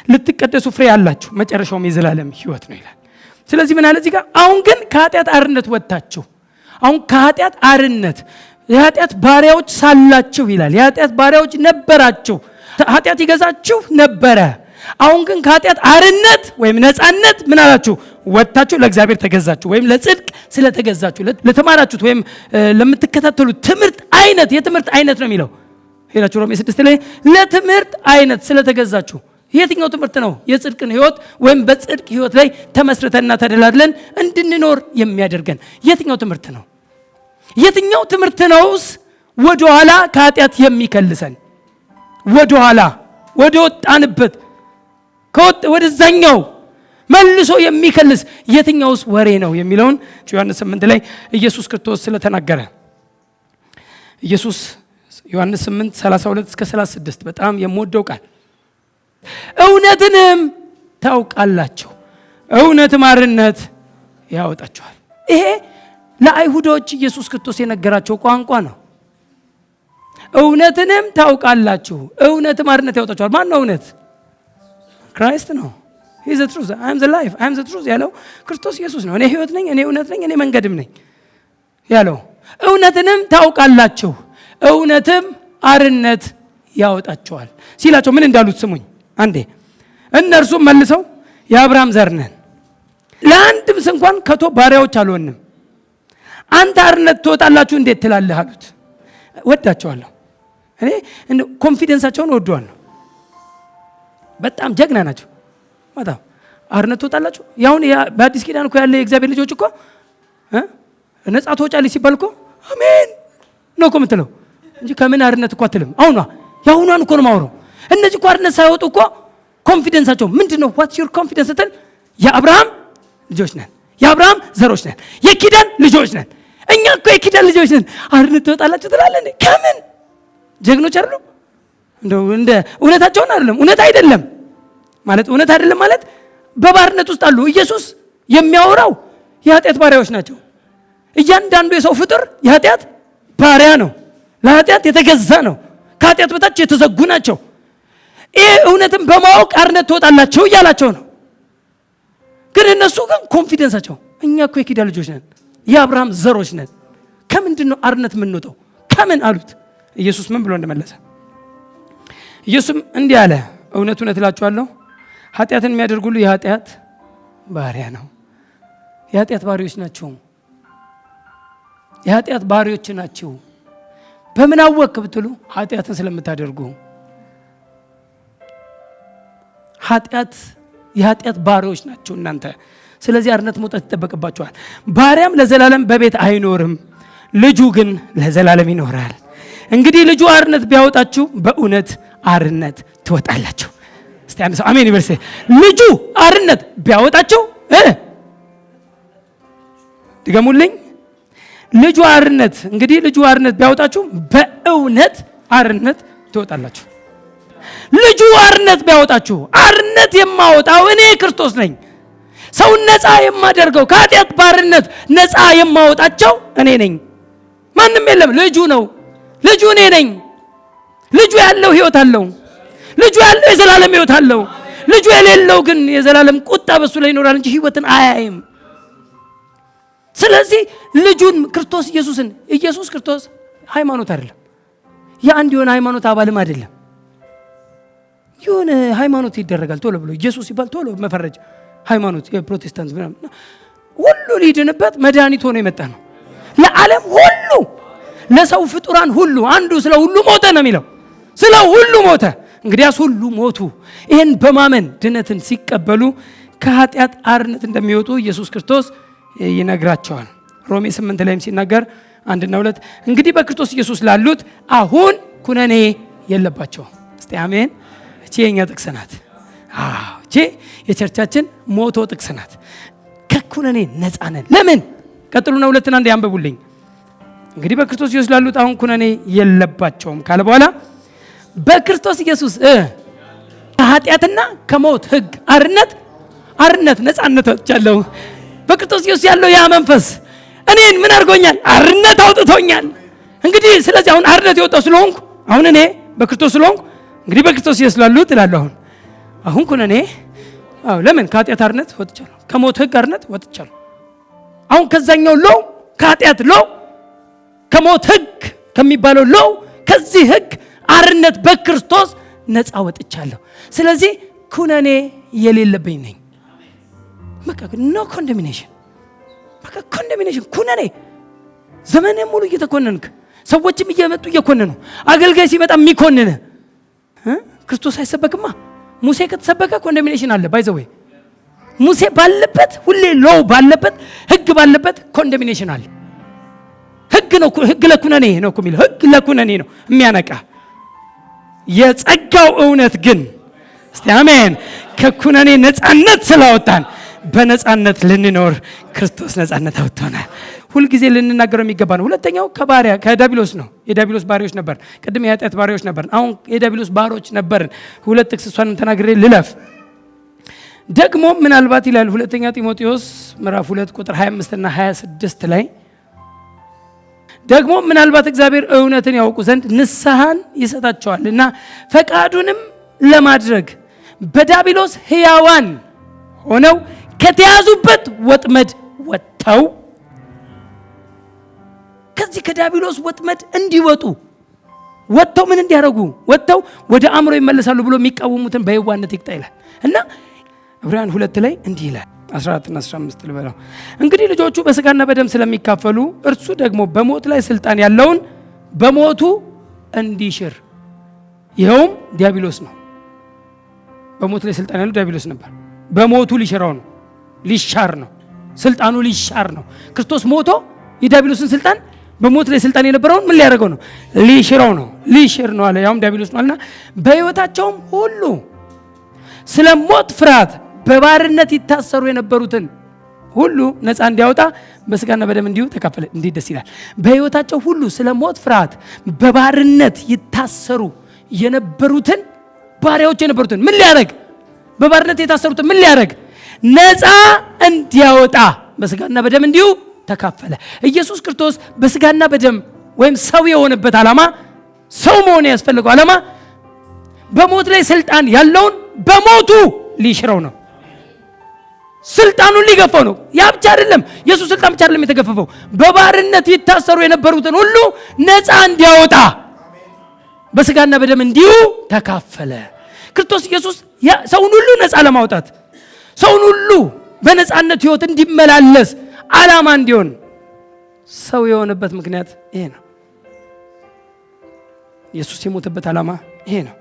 Speaker 1: ልትቀደሱ ፍሬ ያላችሁ መጨረሻውም የዘላለም ሕይወት ነው ይላል። ስለዚህ ምን አለ እዚህ ጋር? አሁን ግን ከኃጢአት አርነት ወጥታችሁ። አሁን ከኃጢአት አርነት የኃጢአት ባሪያዎች ሳላችሁ ይላል። የኃጢአት ባሪያዎች ነበራችሁ፣ ኃጢአት ይገዛችሁ ነበረ። አሁን ግን ከኃጢአት አርነት ወይም ነፃነት ምን አላችሁ? ወጥታችሁ ለእግዚአብሔር ተገዛችሁ ወይም ለጽድቅ ስለተገዛችሁ ለተማራችሁት ወይም ለምትከታተሉት ትምህርት አይነት የትምህርት አይነት ነው የሚለው። ሄዳችሁ ሮሜ 6 ላይ ለትምህርት አይነት ስለተገዛችሁ። የትኛው ትምህርት ነው? የጽድቅን ህይወት ወይም በጽድቅ ህይወት ላይ ተመስርተንና ተደላድለን እንድንኖር የሚያደርገን የትኛው ትምህርት ነው? የትኛው ትምህርት ነውስ ወደ ኋላ ከኃጢአት የሚከልሰን? ወደ ኋላ ወደ ወጣንበት ወደዛኛው መልሶ የሚከልስ የትኛውስ ወሬ ነው የሚለውን ዮሐንስ 8 ላይ ኢየሱስ ክርስቶስ ስለተናገረ ኢየሱስ ዮሐንስ 8 32 እስከ 36 በጣም የምወደው ቃል እውነትንም ታውቃላችሁ፣ እውነትም አርነት ያወጣችኋል። ይሄ ለአይሁዶች ኢየሱስ ክርስቶስ የነገራቸው ቋንቋ ነው። እውነትንም ታውቃላችሁ፣ እውነትም አርነት ያወጣችኋል። ማን ነው እውነት? ክራይስት ነው። he is the truth, I am the life, I am the truth ያለው ክርስቶስ ኢየሱስ ነው። እኔ ህይወት ነኝ፣ እኔ እውነት ነኝ፣ እኔ መንገድም ነኝ ያለው። እውነትንም ታውቃላችሁ፣ እውነትም አርነት ያወጣችኋል ሲላቸው ምን እንዳሉት ስሙኝ አንዴ። እነርሱም መልሰው የአብርሃም ዘር ነን፣ ለአንድም እንኳን ከቶ ባሪያዎች አልሆንም፣ አንተ አርነት ትወጣላችሁ እንዴት ትላለህ አሉት። ወዳቸዋለሁ፣ እኔ ኮንፊደንሳቸውን ወደዋለሁ። በጣም ጀግና ናቸው። በጣም አርነት ትወጣላችሁ። ያሁን በአዲስ ኪዳን እኮ ያለ የእግዚአብሔር ልጆች እኮ ነጻ ትወጫለች ሲባል እኮ አሜን ነው እኮ የምትለው እንጂ ከምን አርነት እኮ አትልም። ያሁኗን እኮ ነው የማወራው። እነዚህ እኮ አርነት ሳይወጡ እኮ ኮንፊደንሳቸው ምንድነው? ዋትስ ዩር ኮንፊደንስ ስትል የአብርሃም ልጆች ነን፣ የአብርሃም ዘሮች ነን፣ የኪዳን ልጆች ነን። እኛ እኮ የኪዳን ልጆች ነን። አርነት ትወጣላችሁ ትላለህ እንዴ? ከምን ጀግኖች አይደሉ? እንደው እንደ እውነታቸውን አይደለም። እውነት አይደለም ማለት እውነት አይደለም ማለት በባርነት ውስጥ አሉ። ኢየሱስ የሚያወራው የኃጢአት ባሪያዎች ናቸው። እያንዳንዱ የሰው ፍጡር የኃጢአት ባሪያ ነው። ለኃጢአት የተገዛ ነው። ከኃጢአት በታች የተዘጉ ናቸው። ይህ እውነትን በማወቅ አርነት ትወጣላችሁ እያላቸው ነው። ግን እነሱ ግን ኮንፊደንሳቸው እኛ እኮ የኪዳን ልጆች ነን፣ የአብርሃም ዘሮች ነን። ከምንድን ነው አርነት የምንወጣው? ከምን አሉት። ኢየሱስ ምን ብሎ እንደመለሰ ኢየሱስም እንዲህ አለ፣ እውነት እውነት እላችኋለሁ ኃጢአትን የሚያደርግ ሁሉ የኃጢአት ባሪያ ነው። የኃጢአት ባሪያዎች ናቸው። የኃጢአት ባሪያዎች ናቸው። በምን አወቅ ብትሉ ኃጢአትን ስለምታደርጉ። የኃጢአት ባሪያዎች ናቸው እናንተ። ስለዚህ አርነት መውጣት ይጠበቅባቸዋል። ባሪያም ለዘላለም በቤት አይኖርም፣ ልጁ ግን ለዘላለም ይኖራል። እንግዲህ ልጁ አርነት ቢያወጣችሁ በእውነት አርነት ትወጣላችሁ። እስቲ አንድ ሰው አሜን ይበል። ልጁ አርነት ቢያወጣችሁ ድገሙልኝ። ልጁ አርነት ቢያወጣችሁ በእውነት አርነት ትወጣላችሁ። ልጁ አርነት ቢያወጣችሁ፣ አርነት የማወጣው እኔ ክርስቶስ ነኝ። ሰው ነፃ የማደርገው ከኃጢአት ባርነት ነፃ የማወጣቸው እኔ ነኝ። ማንም የለም። ልጁ ነው። ልጁ እኔ ነኝ። ልጁ ያለው ህይወት አለው። ልጁ ያለው የዘላለም ህይወት አለው። ልጁ የሌለው ግን የዘላለም ቁጣ በሱ ላይ ይኖራል እንጂ ህይወትን አያይም። ስለዚህ ልጁን ክርስቶስ ኢየሱስ ክርስቶስ ሃይማኖት አይደለም። የአንድ የሆነ ሃይማኖት አባልም አይደለም። የሆነ ሃይማኖት ይደረጋል ቶሎ ብሎ ኢየሱስ ሲባል ቶሎ መፈረጅ ሃይማኖት የፕሮቴስታንት ሁሉ ሊድንበት መድኃኒት ሆኖ የመጣ ነው። ለዓለም ሁሉ ለሰው ፍጡራን ሁሉ አንዱ ስለ ሁሉ ሞተ ነው የሚለው። ስለ ሁሉ ሞተ። እንግዲያስ ሁሉ ሞቱ። ይህን በማመን ድነትን ሲቀበሉ ከኃጢአት አርነት እንደሚወጡ ኢየሱስ ክርስቶስ ይነግራቸዋል። ሮሜ 8 ላይም ሲናገር 1 እና 2 እንግዲህ በክርስቶስ ኢየሱስ ላሉት አሁን ኩነኔ የለባቸውም። እስቲ አሜን። እቺ የኛ ጥቅስ ናት። እቺ የቸርቻችን ሞቶ ጥቅስ ናት። ከኩነኔ ነፃ ነን። ለምን? ቀጥሉና 2 እና 1 ያንብቡልኝ። እንግዲህ በክርስቶስ ኢየሱስ ላሉት አሁን ኩነኔ የለባቸውም ካለ በኋላ በክርስቶስ ኢየሱስ ከኃጢአትና ከሞት ሕግ አርነት ነፃነት ወጥቻለሁ። በክርስቶስ ኢየሱስ ያለው ያ መንፈስ እኔን ምን አድርጎኛል? አርነት አውጥቶኛል። እንግዲህ ስለዚህ አሁን አርነት የወጣው ስለሆንኩ አሁን እኔ በክርስቶስ ስለሆንኩ እንግዲህ በክርስቶስ ኢየሱስ ላሉት እላለሁ አሁን ኩነኔ ለምን? ከኃጢአት አርነት ወጥቻለሁ። ከሞት ሕግ አርነት ወጥቻለሁ። አሁን ከዛኛው ለው ከኃጢአት ለው ከሞት ሕግ ከሚባለው ለው ከዚህ ሕግ አርነት በክርስቶስ ነፃ ወጥቻለሁ። ስለዚህ ኩነኔ የሌለብኝ ነኝ። በቃ ኖ ኮንደሚኔሽን። በቃ ኮንደሚኔሽን ኩነኔ ዘመኔ ሙሉ እየተኮነንክ ሰዎችም እየመጡ እየኮነኑ አገልጋይ ሲመጣ የሚኮንነ ክርስቶስ አይሰበክማ። ሙሴ ከተሰበከ ኮንደሚኔሽን አለ። ባይ ዘ ወይ ሙሴ ባለበት ሁሌ ሎው ባለበት ሕግ ባለበት ኮንደሚኔሽን አለ። ሕግ ለኩነኔ ነው እኮ የሚለው። ሕግ ለኩነኔ ነው የሚያነቃ። የጸጋው እውነት ግን እስቲ አሜን ከኩነኔ ነፃነት ስላወጣን በነፃነት ልንኖር ክርስቶስ ነፃነት አውጥቶናል። ሁልጊዜ ልንናገረው የሚገባ ነው። ሁለተኛው ከዲያብሎስ ነው። የዲያብሎስ ባሪያዎች ነበር። ቅድም የኃጢአት ባሪያዎች ነበር። አሁን የዲያብሎስ ባሮች ነበርን። 2 ጥቅስ እሷን ተናግሬ ልለፍ። ደግሞ ምናልባት ይላል 2 ጢሞቴዎስ ምዕራፍ 2 ቁጥር 25 እና 26 ላይ ደግሞ ምናልባት እግዚአብሔር እውነትን ያውቁ ዘንድ ንስሐን ይሰጣቸዋል እና ፈቃዱንም ለማድረግ በዲያብሎስ ሕያዋን ሆነው ከተያዙበት ወጥመድ ወጥተው ከዚህ ከዲያብሎስ ወጥመድ እንዲወጡ ወጥተው ምን እንዲያደርጉ ወጥተው ወደ አእምሮ ይመለሳሉ ብሎ የሚቃወሙትን በየዋህነት ይቅጣ ይላል እና ዕብራውያን 2 ላይ እንዲህ ይላል 14 እና 15 ልበለው። እንግዲህ ልጆቹ በስጋና በደም ስለሚካፈሉ እርሱ ደግሞ በሞት ላይ ስልጣን ያለውን በሞቱ እንዲሽር፣ ይኸውም ዲያብሎስ ነው። በሞት ላይ ስልጣን ያለው ዲያብሎስ ነበር። በሞቱ ሊሽረው ነው፣ ሊሻር ነው፣ ስልጣኑ ሊሻር ነው። ክርስቶስ ሞቶ የዲያብሎስን ስልጣን በሞት ላይ ስልጣን የነበረውን ምን ሊያደርገው ነው? ሊሽረው ነው። ሊሽር ነው አለ፣ ያውም ዲያብሎስ ነው አለና በሕይወታቸውም ሁሉ ስለ ሞት ፍርሃት በባርነት ይታሰሩ የነበሩትን ሁሉ ነፃ እንዲያወጣ በስጋና በደም እንዲሁ ተካፈለ። እንዴት ደስ ይላል! በሕይወታቸው ሁሉ ስለ ሞት ፍርሃት በባርነት ይታሰሩ የነበሩትን ባሪያዎች የነበሩትን ምን ሊያደርግ? በባርነት የታሰሩትን ምን ሊያደርግ? ነፃ እንዲያወጣ በስጋና በደም እንዲሁ ተካፈለ። ኢየሱስ ክርስቶስ በስጋና በደም ወይም ሰው የሆነበት ዓላማ፣ ሰው መሆን ያስፈልገው ዓላማ በሞት ላይ ስልጣን ያለውን በሞቱ ሊሽረው ነው። ስልጣኑን ሊገፋው ነው። ያ ብቻ አይደለም፣ ኢየሱስ ስልጣን ብቻ አይደለም የተገፈፈው፣ በባርነት ይታሰሩ የነበሩትን ሁሉ ነፃ እንዲያወጣ በስጋና በደም እንዲሁ ተካፈለ። ክርስቶስ ኢየሱስ ሰውን ሁሉ ነፃ ለማውጣት፣ ሰውን ሁሉ በነፃነት ሕይወት እንዲመላለስ ዓላማ እንዲሆን ሰው የሆነበት ምክንያት ይሄ ነው። ኢየሱስ የሞተበት ዓላማ ይሄ ነው።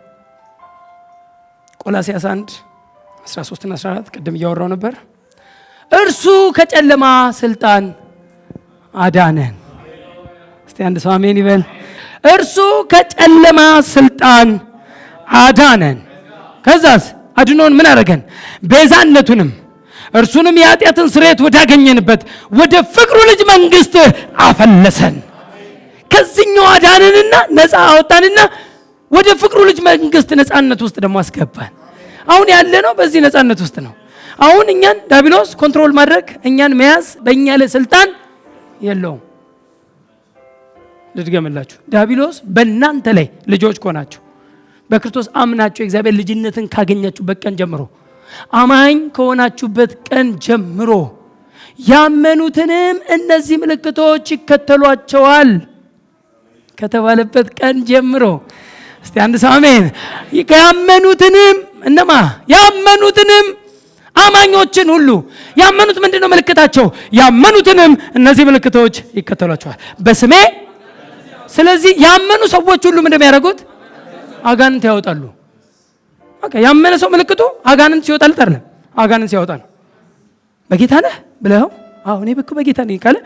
Speaker 1: ቆላስይስ 1:13 እና 14 ቅድም እያወራው ነበር። እርሱ ከጨለማ ስልጣን አዳነን። እስቲ አንድ ሰው አሜን ይበል። እርሱ ከጨለማ ስልጣን አዳነን። ከዛስ አድኖን ምን አደረገን? ቤዛነቱንም እርሱንም የኃጢአትን ስርየት ወዳገኘንበት ወደ ፍቅሩ ልጅ መንግስት አፈለሰን። ከዚህኛው አዳነንና ነፃ አወጣንና ወደ ፍቅሩ ልጅ መንግስት ነፃነት ውስጥ ደግሞ አስገባን። አሁን ያለነው በዚህ ነፃነት ውስጥ ነው። አሁን እኛን ዲያብሎስ ኮንትሮል ማድረግ፣ እኛን መያዝ በእኛ ላይ ስልጣን የለውም። ልድገምላችሁ፣ ዲያብሎስ በእናንተ ላይ ልጆች ከሆናችሁ በክርስቶስ አምናችሁ የእግዚአብሔር ልጅነትን ካገኛችሁበት ቀን ጀምሮ፣ አማኝ ከሆናችሁበት ቀን ጀምሮ ያመኑትንም እነዚህ ምልክቶች ይከተሏቸዋል ከተባለበት ቀን ጀምሮ፣ እስቲ አንድ ሰው አሜን። ያመኑትንም እነማ? ያመኑትንም አማኞችን ሁሉ ያመኑት ምንድነው ምልክታቸው? ያመኑትንም እነዚህ ምልክቶች ይከተሏቸዋል በስሜ። ስለዚህ ያመኑ ሰዎች ሁሉ ምንድነው የሚያደርጉት? አጋንንት ያወጣሉ። ኦኬ፣ ያመነ ሰው ምልክቱ አጋንንት ሲወጣል አይደለም፣ አጋንንት ሲያወጣ ነው። በጌታ ነህ ብለው አዎ እኔ በጌታ ነኝ ካለ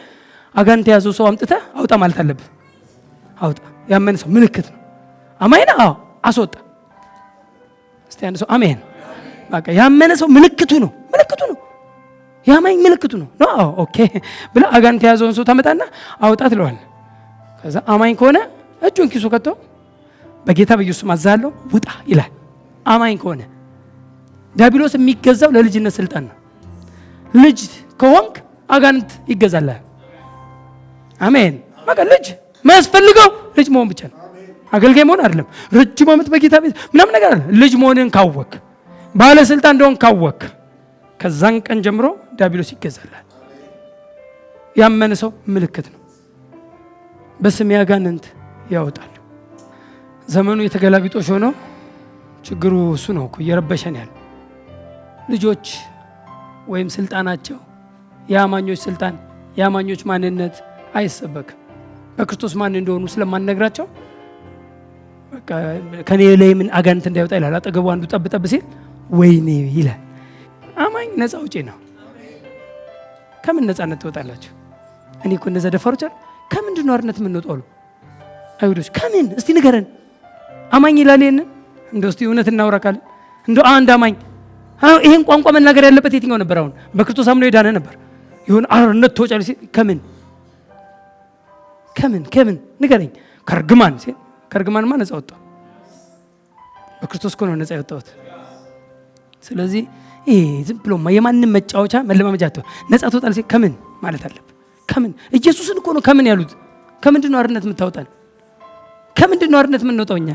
Speaker 1: አጋንንት የያዘው ሰው አምጥተህ አውጣ ማለት አለብህ። አውጣ። ያመነ ሰው ምልክት ነው። አማኝ ነው። አዎ አስወጣ። እስቲ አንድ ሰው አሜን። በቃ ያመነ ሰው ምልክቱ ነው፣ ምልክቱ ነው። ያማኝ ምልክቱ ነው። አዎ ኦኬ ብለህ አጋንንት የያዘውን ሰው ታመጣና አውጣ ትለዋል። ከዛ አማኝ ከሆነ እጁን ኪሱ ከቶ በጌታ በኢየሱስ አዛለሁ ውጣ ይላል። አማኝ ከሆነ ዲያብሎስ የሚገዛው ለልጅነት ስልጣን ነው። ልጅ ከሆንክ አጋንንት ይገዛልሃል። አሜን። በቃ ልጅ የሚያስፈልገው ልጅ መሆን ብቻ ነው። አገልጋይ መሆን አይደለም። ረጅም ዓመት በጌታ ቤት ምናምን ነገር አለ። ልጅ መሆንን ካወክ፣ ባለስልጣን እንደሆን ካወክ፣ ከዛን ቀን ጀምሮ ዲያብሎስ ይገዛልሃል። ያመነ ሰው ምልክት ነው። በስሜ አጋንንት ያወጣሉ። ዘመኑ የተገላቢጦሽ ሆኖ ችግሩ እሱ ነው እኮ እየረበሸን ያለ። ልጆች ወይም ስልጣናቸው የአማኞች ስልጣን፣ የአማኞች ማንነት አይሰበክም። በክርስቶስ ማን እንደሆኑ ስለማንነግራቸው በቃ ከኔ ላይ ምን አጋንንት እንዳይወጣ ይላል። አጠገቡ አንዱ ጠብ ጠብ ሲል ወይኔ ይላል። አማኝ ነፃ አውጪ ነው። ከምን ነፃነት ትወጣላችሁ? እኔ እኮ እነዛ ደፋሮች ከምንድን ነው አርነት የምንወጣው? አይሁዶች ከምን እስቲ ንገረን። አማኝ ይላል ይሄንን። እንደው እስቲ እውነት እናውራ ካለ እንደው አንድ አማኝ ይሄን ቋንቋ መናገር ያለበት የትኛው ነበር? አሁን በክርስቶስ አምኖ የዳነ ነበር። ይሁን አርነት ትወጫለሽ ሲል ከምን ንገረኝ። ከርግማን ሲል ከርግማንማ ነፃ ወጣው። በክርስቶስ እኮ ነው ነፃ የወጣሁት። ስለዚህ ይሄ ዝም ብሎ የማንም መጫወቻ መለማመጃ አትሆን። ነፃ ትወጣለሽ ሲል ከምን ማለት አለበት። ከምን ኢየሱስን እኮ ነው ከምን ያሉት። ከምንድን ነው አርነት የምታወጣን? ከምንድን ነው አርነት የምንወጣው እኛ?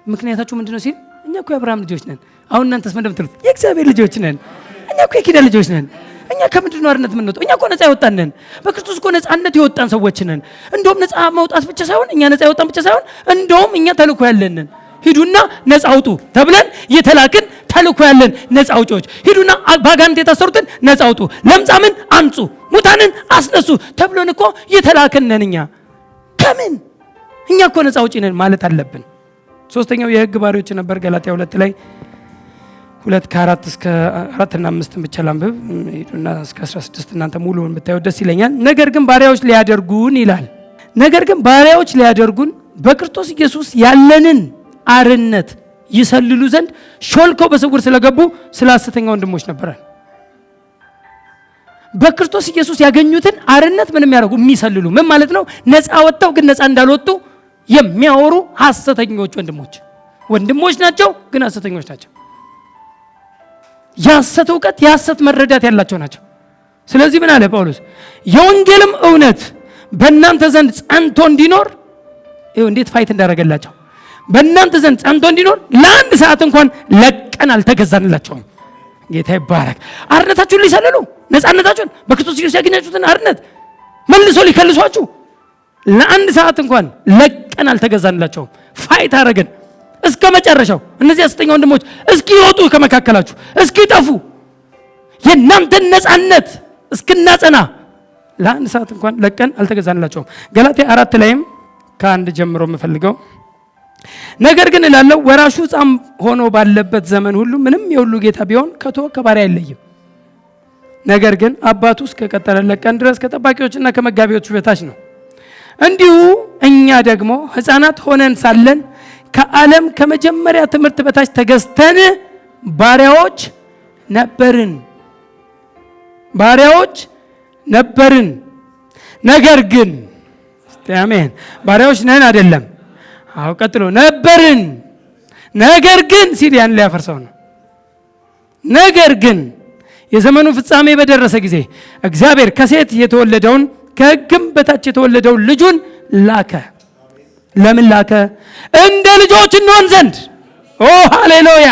Speaker 1: ምክንያታችሁ ምንድን ነው ሲል እኛ እኮ የአብርሃም ልጆች ነን። አሁን እናንተስ ምን እንደምትሉት? የእግዚአብሔር ልጆች ነን። እኛ እኮ የኪዳን ልጆች ነን። እኛ ከምንድን ነው አርነት የምንወጣው? እኛ እኮ ነፃ ያወጣን ነን። በክርስቶስ እኮ ነፃነት የወጣን ሰዎች ነን። እንደውም ነፃ መውጣት ብቻ ሳይሆን እኛ ነፃ ያወጣን ብቻ ሳይሆን እንደውም እኛ ተልእኮ ያለን ነን። ሂዱና ነፃ አውጡ ተብለን የተላክን ተልእኮ ያለን ነፃ አውጪዎች። ሂዱና በአጋንንት የታሰሩትን ነፃ አውጡ፣ ለምጻምን አንጹ፣ ሙታንን አስነሱ ተብለን እኮ የተላክን ነን። እኛ ከምን እኛ እኮ ነፃ አውጪ ነን ማለት አለብን። ሶስተኛው የሕግ ባሪያዎች ነበር። ገላትያ 2 ላይ 2:4 እስከ 4 እና 5 ብቻ ላንብብ ሄዱና እስከ 16 እናንተ ሙሉውን ብታዩት ደስ ይለኛል። ነገር ግን ባሪያዎች ሊያደርጉን ይላል። ነገር ግን ባሪያዎች ሊያደርጉን በክርስቶስ ኢየሱስ ያለንን አርነት ይሰልሉ ዘንድ ሾልከው በስውር ስለገቡ ስለ ሐሰተኛ ወንድሞች ነበረ። በክርስቶስ ኢየሱስ ያገኙትን አርነት ምንም ያደርጉ የሚሰልሉ ምን ማለት ነው? ነፃ ወጣው ግን ነፃ እንዳልወጡ የሚያወሩ ሐሰተኞች ወንድሞች ናቸው፣ ግን ሐሰተኞች ናቸው። የሐሰት እውቀት የሐሰት መረዳት ያላቸው ናቸው። ስለዚህ ምን አለ ጳውሎስ? የወንጌልም እውነት በእናንተ ዘንድ ጸንቶ እንዲኖር እንዴት ፋይት እንዳደረገላቸው በእናንተ ዘንድ ጸንቶ እንዲኖር ለአንድ ሰዓት እንኳን ለቀን አልተገዛንላቸውም። ጌታ ይባረክ። አርነታችሁን ሊሰልሉ ነፃነታችሁን በክርስቶስ ኢየሱስ ያገኛችሁትን አርነት መልሶ ሊከልሷችሁ ለአንድ ሰዓት እንኳን ለቀን አልተገዛንላቸውም። ፋይት አደረግን እስከ መጨረሻው። እነዚህ ሐሰተኛ ወንድሞች እስኪወጡ ከመካከላችሁ እስኪጠፉ የእናንተን ነፃነት እስክናጸና ለአንድ ሰዓት እንኳን ለቀን አልተገዛንላቸውም። ገላትያ 4 ላይም ከአንድ ጀምሮ የምፈልገው ነገር ግን እላለሁ ወራሹ ሕፃን ሆኖ ባለበት ዘመን ሁሉ ምንም የሁሉ ጌታ ቢሆን ከቶ ከባሪያ አይለይም። ነገር ግን አባቱ እስከቀጠረለት ቀን ድረስ ከጠባቂዎችና ከመጋቢዎች በታች ነው። እንዲሁ እኛ ደግሞ ሕፃናት ሆነን ሳለን ከዓለም ከመጀመሪያ ትምህርት በታች ተገዝተን ባሪያዎች ነበርን። ነገር ግን አሜን ባሪያዎች ነን አይደለም። አው ቀጥሎ ነበርን። ነገር ግን ሲል ያን ሊያፈርሰው ነው። ነገር ግን የዘመኑ ፍጻሜ በደረሰ ጊዜ እግዚአብሔር ከሴት የተወለደውን ከሕግም በታች የተወለደውን ልጁን ላከ። ለምን ላከ? እንደ ልጆች እንሆን ዘንድ። ኦ ሃሌሉያ!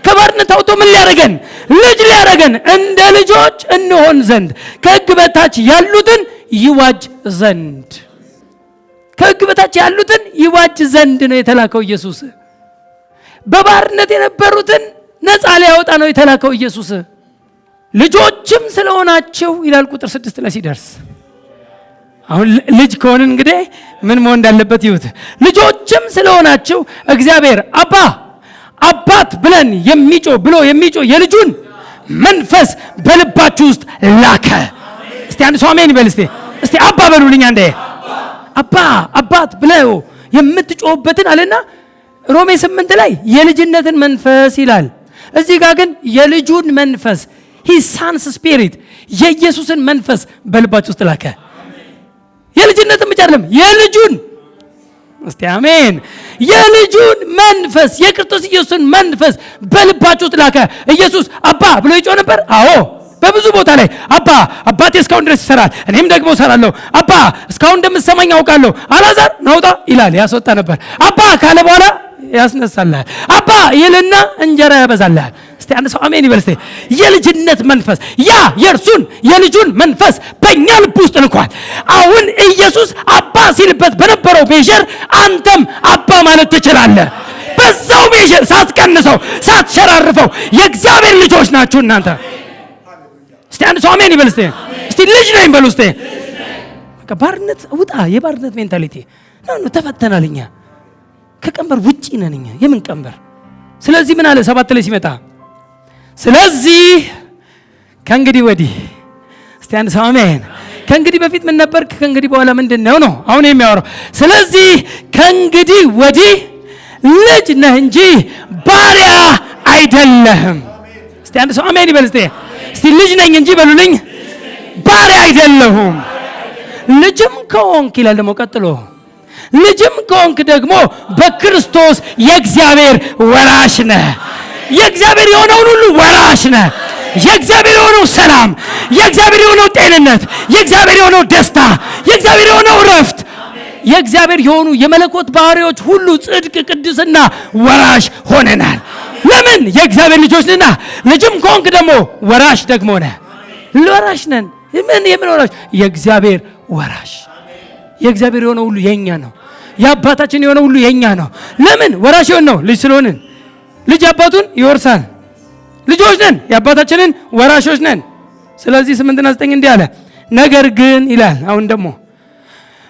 Speaker 1: ከባርነት አውጥቶ ምን ሊያደርገን? ልጅ ሊያደርገን፣ እንደ ልጆች እንሆን ዘንድ ከሕግ በታች ያሉትን ይዋጅ ዘንድ። ከሕግ በታች ያሉትን ይዋጅ ዘንድ ነው የተላከው ኢየሱስ። በባርነት የነበሩትን ነፃ ሊያወጣ ነው የተላከው ኢየሱስ። ልጆችም ስለሆናችሁ ይላል ቁጥር 6 ላይ ሲደርስ። አሁን ልጅ ከሆንን እንግዲህ ምን መሆን እንዳለበት ይሁት። ልጆችም ስለሆናችሁ እግዚአብሔር አባት ብለን የሚጮህ የልጁን መንፈስ በልባችሁ ውስጥ ላከ። እስቲ አንድ ሰው አሜን ይበል። እስቲ አባ በሉልኝ አንዴ። አባት ብለው የምትጮህበትን አለና ሮሜ 8 ላይ የልጅነትን መንፈስ ይላል። እዚህ ጋር ግን የልጁን መንፈስ his son's spirit የኢየሱስን መንፈስ በልባችሁ ውስጥ ላከ። የልጅነትን ብቻ አይደለም የልጁን እስቲ አሜን የልጁን መንፈስ የክርስቶስ ኢየሱስን መንፈስ በልባችሁ ውስጥ ላከ። ኢየሱስ አባ ብሎ ይጮህ ነበር። አዎ በብዙ ቦታ ላይ አባቴ እስካሁን ድረስ ይሰራል፣ እኔም ደግሞ እሰራለሁ። አባ እስካሁን እንደምትሰማኝ አውቃለሁ። አልዓዛር ናውጣ ይላል፣ ያስወጣ ነበር። አባ ካለ በኋላ ያስነሳልሃል። አባ ይልና እንጀራ ያበዛልሃል። እስቲ አንድ ሰው አሜን ይበል። የልጅነት መንፈስ የልጁን መንፈስ በእኛ ልብ ውስጥ ልኳል። አሁን ኢየሱስ አባ ሲልበት በነበረው ሜዥር አንተም አባ ማለት ትችላለህ። በዛው ሜዥር ሳትቀንሰው ሳትሸራርፈው የእግዚአብሔር ልጆች ናችሁ እናንተ። እስቲ አንድ ሰው አሜን ይበል። እስቲ ልጅ ነኝ በሉ። እስቲ ባርነት ውጣ። የባርነት ሜንታሊቲ ነው ተፈተናልኛ። ከቀንበር ውጪ ነን እኛ። የምን ቀንበር? ስለዚህ ምን አለ 7 ላይ ሲመጣ ስለዚህ ከእንግዲህ ወዲህ እስቲ አንድ ሰው አሜን። ከእንግዲህ በፊት ምን ነበር? ከእንግዲህ በኋላ ምንድነው ነው አሁን የሚያወራው? ስለዚህ ከእንግዲህ ወዲህ ልጅ ነህ እንጂ ባሪያ አይደለህም። እስቲ አንድ ሰው አሜን ይበል። እስቲ ልጅ ነኝ እንጂ በሉልኝ፣ ባሪያ አይደለሁም። ልጅም ከሆንክ ይላል ደግሞ ቀጥሎ ልጅም ከሆንክ ደግሞ በክርስቶስ የእግዚአብሔር ወራሽ ነህ። የእግዚአብሔር የሆነውን ሁሉ ወራሽ ነህ። የእግዚአብሔር የሆነው ሰላም፣ የእግዚአብሔር የሆነው ጤንነት፣ የእግዚአብሔር የሆነው ደስታ፣ የእግዚአብሔር የሆነው ረፍት፣ የእግዚአብሔር የሆኑ የመለኮት ባህሪዎች ሁሉ ጽድቅ፣ ቅድስና ወራሽ ሆነናል። ለምን? የእግዚአብሔር ልጆች ነና። ልጅም ከሆንክ ደግሞ ወራሽ ደግሞ ነህ። ወራሽ ነን። የምን ወራሽ? የእግዚአብሔር ወራሽ። የእግዚአብሔር የሆነው ሁሉ የኛ ነው። የአባታችን የሆነው ሁሉ የኛ ነው። ለምን? ወራሽ የሆነው ልጅ ስለሆንን። ልጅ አባቱን ይወርሳል። ልጆች ነን፣ የአባታችንን ወራሾች ነን። ስለዚህ 8 እና 9 እንዲህ አለ። ነገር ግን ይላል አሁን ደግሞ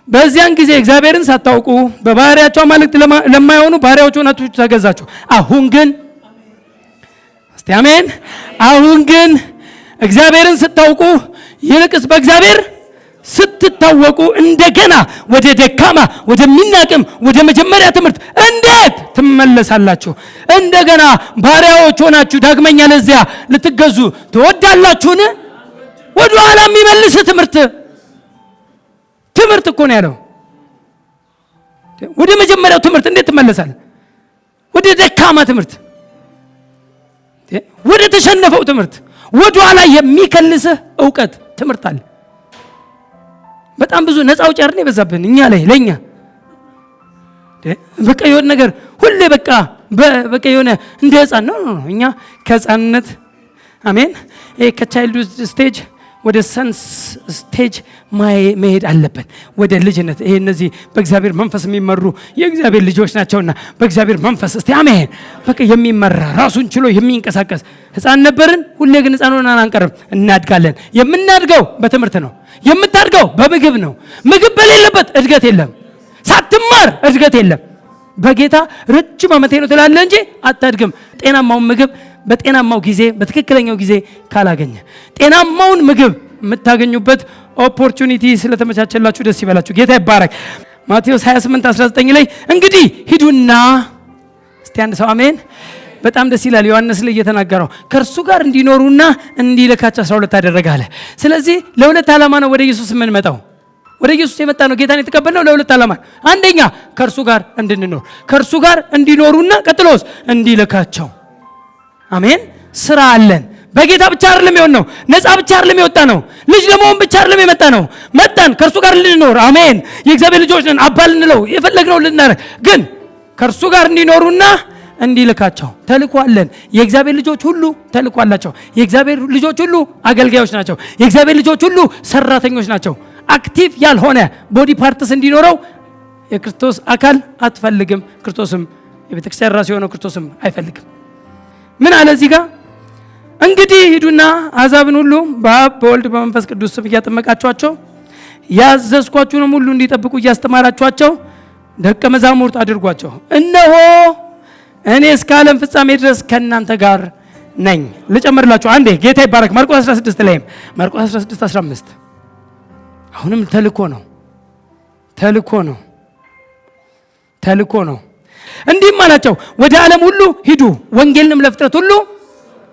Speaker 1: በዚያን ጊዜ እግዚአብሔርን ሳታውቁ በባህሪያቸው አማልክት ለማይሆኑ ባሪያዎች ሆናችሁ ተገዛችሁ። አሁን ግን እስቲ እስቲ አሜን። አሁን ግን እግዚአብሔርን ስታውቁ ይልቅስ በእግዚአብሔር ስትታወቁ እንደገና ወደ ደካማ ወደሚናቅም ወደ መጀመሪያ ትምህርት እንዴት ትመለሳላችሁ? እንደገና ባሪያዎች ሆናችሁ ዳግመኛ ለዚያ ልትገዙ ትወዳላችሁን? ወደ ኋላ የሚመልስ ትምህርት እኮ ነው ያለው። ወደ መጀመሪያው ትምህርት እንዴት ትመለሳል? ወደ ደካማ ትምህርት፣ ወደ ተሸነፈው ትምህርት፣ ወደ ኋላ የሚከልስህ ዕውቀት ትምህርት አለ። በጣም ብዙ ነፃ አውጪ አይደል የበዛብን እኛ ላይ ለኛ በቃ የሆነ ነገር ሁሌ በቃ የሆነ እንደ ህፃን ነው። እኛ ከህፃንነት አሜን ከቻይልድ ስቴጅ ወደ ሰንስ ስቴጅ መሄድ አለብን፣ ወደ ልጅነት። ይሄ እነዚህ በእግዚአብሔር መንፈስ የሚመሩ የእግዚአብሔር ልጆች ናቸውና በእግዚአብሔር መንፈስ እስቲ አሜን በቃ የሚመራ ራሱን ችሎ የሚንቀሳቀስ ህፃን ነበርን። ሁሌ ግን ህፃን ሆነን አንቀርም፣ እናድጋለን። የምናድገው በትምህርት ነው። የምታድገው በምግብ ነው። ምግብ በሌለበት እድገት የለም። ሳትማር እድገት የለም። በጌታ ረጅም ዓመቴ ነው ትላለህ እንጂ አታድግም። ጤናማውን ምግብ በጤናማው ጊዜ በትክክለኛው ጊዜ ካላገኘ ጤናማውን ምግብ የምታገኙበት ኦፖርቹኒቲ ስለተመቻቸላችሁ ደስ ይበላችሁ። ጌታ ይባረክ። ማቴዎስ 28:19 ላይ እንግዲህ ሂዱና እስቲ አንድ ሰው አሜን። በጣም ደስ ይላል። ዮሐንስ ላይ እየተናገረው ከእርሱ ጋር እንዲኖሩና እንዲልካቸው 12 አደረገ አለ። ስለዚህ ለሁለት ዓላማ ነው ወደ ኢየሱስ የምንመጣው። ወደ ኢየሱስ የመጣ ነው ጌታን የተቀበልነው ለሁለት ዓላማ። አንደኛ ከእርሱ ጋር እንድንኖር፣ ከእርሱ ጋር እንዲኖሩና ቀጥሎስ እንዲልካቸው። አሜን። ስራ አለን። በጌታ ብቻ አይደለም የሆነው፣ ነፃ ብቻ አይደለም የወጣ ነው፣ ልጅ ለመሆን ብቻ አይደለም የመጣ ነው። መጣን ከእርሱ ጋር ልንኖር። አሜን። የእግዚአብሔር ልጆች ነን። አባ ልንለው የፈለግነው ልናረግ፣ ግን ከእርሱ ጋር እንዲኖሩና እንዲልካቸው ተልእኮ አለን። የእግዚአብሔር ልጆች ሁሉ ተልእኮ አላቸው። የእግዚአብሔር ልጆች ሁሉ አገልጋዮች ናቸው። የእግዚአብሔር ልጆች ሁሉ ሰራተኞች ናቸው። አክቲቭ ያልሆነ ቦዲ ፓርትስ እንዲኖረው የክርስቶስ አካል አትፈልግም። ክርስቶስም የቤተክርስቲያን ራስ የሆነው ክርስቶስም አይፈልግም። ምን አለ እዚህ ጋር? እንግዲህ ሂዱና አሕዛብን ሁሉ በአብ በወልድ በመንፈስ ቅዱስ ስም እያጠመቃችኋቸው ያዘዝኳችሁንም ሁሉ እንዲጠብቁ እያስተማራችኋቸው ደቀ መዛሙርት አድርጓቸው። እነሆ እኔ እስከ ዓለም ፍጻሜ ድረስ ከእናንተ ጋር ነኝ። ልጨምርላችሁ አንዴ። ጌታ ይባረክ። ማርቆስ 16 ላይም ማርቆስ 16:15 አሁንም ተልእኮ ነው። እንዲህም አላቸው ወደ ዓለም ሁሉ ሂዱ፣ ወንጌልንም ለፍጥረት ሁሉ።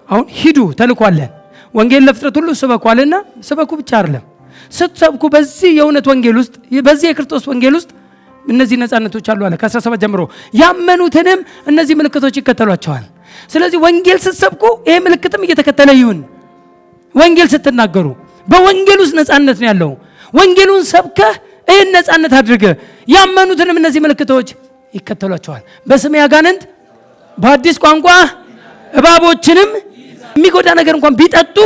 Speaker 1: አሁን ሂዱ ተልእኮ አለን። ወንጌል ለፍጥረት ሁሉ ስበኩ አለና፣ ስበኩ ብቻ አይደለም፣ ስትሰብኩ በዚህ የእውነት ወንጌል ውስጥ በዚህ የክርስቶስ ወንጌል ውስጥ እነዚህ ነፃነቶች አሉ አለ ከ17 ጀምሮ። ያመኑትንም እነዚህ ምልክቶች ይከተሏቸዋል። ስለዚህ ወንጌል ስትሰብኩ ይሄ ምልክትም እየተከተለ ይሁን። ወንጌል ስትናገሩ በወንጌል ውስጥ ነፃነት ነው ያለው። ወንጌሉን ሰብከህ ይህን ነፃነት አድርገህ ያመኑትንም እነዚህ ምልክቶች ይከተሏቸዋል። በስሜ አጋንንት በአዲስ ቋንቋ እባቦችንም የሚጎዳ ነገር እንኳን ቢጠጡ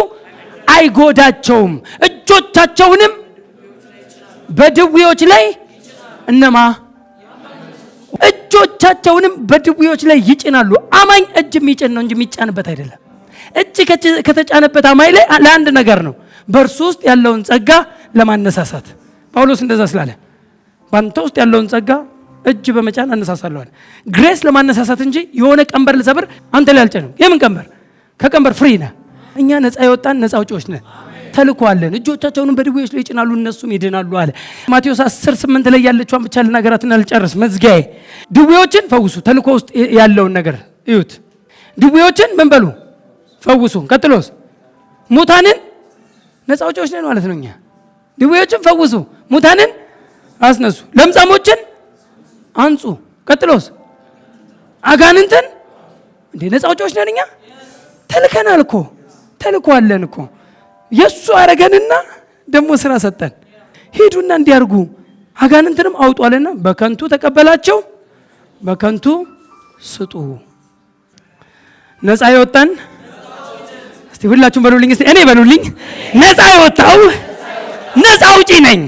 Speaker 1: አይጎዳቸውም፣ እጆቻቸውንም በድዌዎች ላይ እነማ እጆቻቸውንም በድዌዎች ላይ ይጭናሉ። አማኝ እጅ የሚጭን ነው እንጂ የሚጫንበት አይደለም። እጅ ከተጫነበት አማኝ ላይ ለአንድ ነገር ነው፣ በእርሱ ውስጥ ያለውን ጸጋ ለማነሳሳት። ጳውሎስ እንደዛ ስላለ ባንተ ውስጥ ያለውን ጸጋ እጅ በመጫን አነሳሳለሁ። ግሬስ ለማነሳሳት እንጂ የሆነ ቀንበር ልሰብር አንተ ላይ አልጭንም። የምን ቀንበር? ከቀንበር ፍሪ ነህ። እኛ ነፃ የወጣን ነፃ አውጪዎች ነን። ተልእኮ አለን። እጆቻቸውንም በድዌዎች ላይ ይጭናሉ እነሱም ይድናሉ አለ። ማቴዎስ 10:8 ላይ ያለችውን ብቻ ልናገራትና ልጨርስ። መዝጊያዬ ድዌዎችን ፈውሱ። ተልእኮ ውስጥ ያለውን ነገር እዩት። ድዌዎችን ምን በሉ? ፈውሱ። ቀጥሎስ? ሙታንን ነፃ አውጪዎች ነን ማለት ነው። እኛ ድዌዎችን ፈውሱ፣ ሙታንን አስነሱ፣ ለምጻሞችን አንጹ። ቀጥሎስ? አጋንንትን እንዴ ነፃ አውጪዎች ነን እኛ። ተልከናል እኮ፣ ተልእኮ አለን እኮ። የሱ አረገንና ደግሞ ስራ ሰጠን። ሂዱና እንዲያርጉ አጋንንትንም አውጡ አለና በከንቱ ተቀበላቸው፣ በከንቱ ስጡ። ነፃ የወጣን እስቲ ሁላችሁም በሉልኝ፣ እስቲ እኔ በሉልኝ፣ ነፃ የወጣው ነፃ አውጪ ነኝ።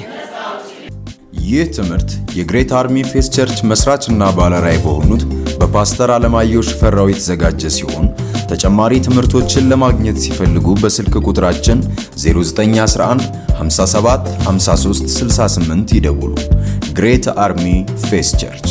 Speaker 2: ይህ ትምህርት የግሬት አርሚ ፌስ ቸርች መስራችና ባለራዕይ በሆኑት በፓስተር አለማየሁ ሽፈራው የተዘጋጀ ሲሆን ተጨማሪ ትምህርቶችን ለማግኘት ሲፈልጉ በስልክ ቁጥራችን 0911 57 53 68 ይደውሉ። ግሬት አርሚ ፌስ ቸርች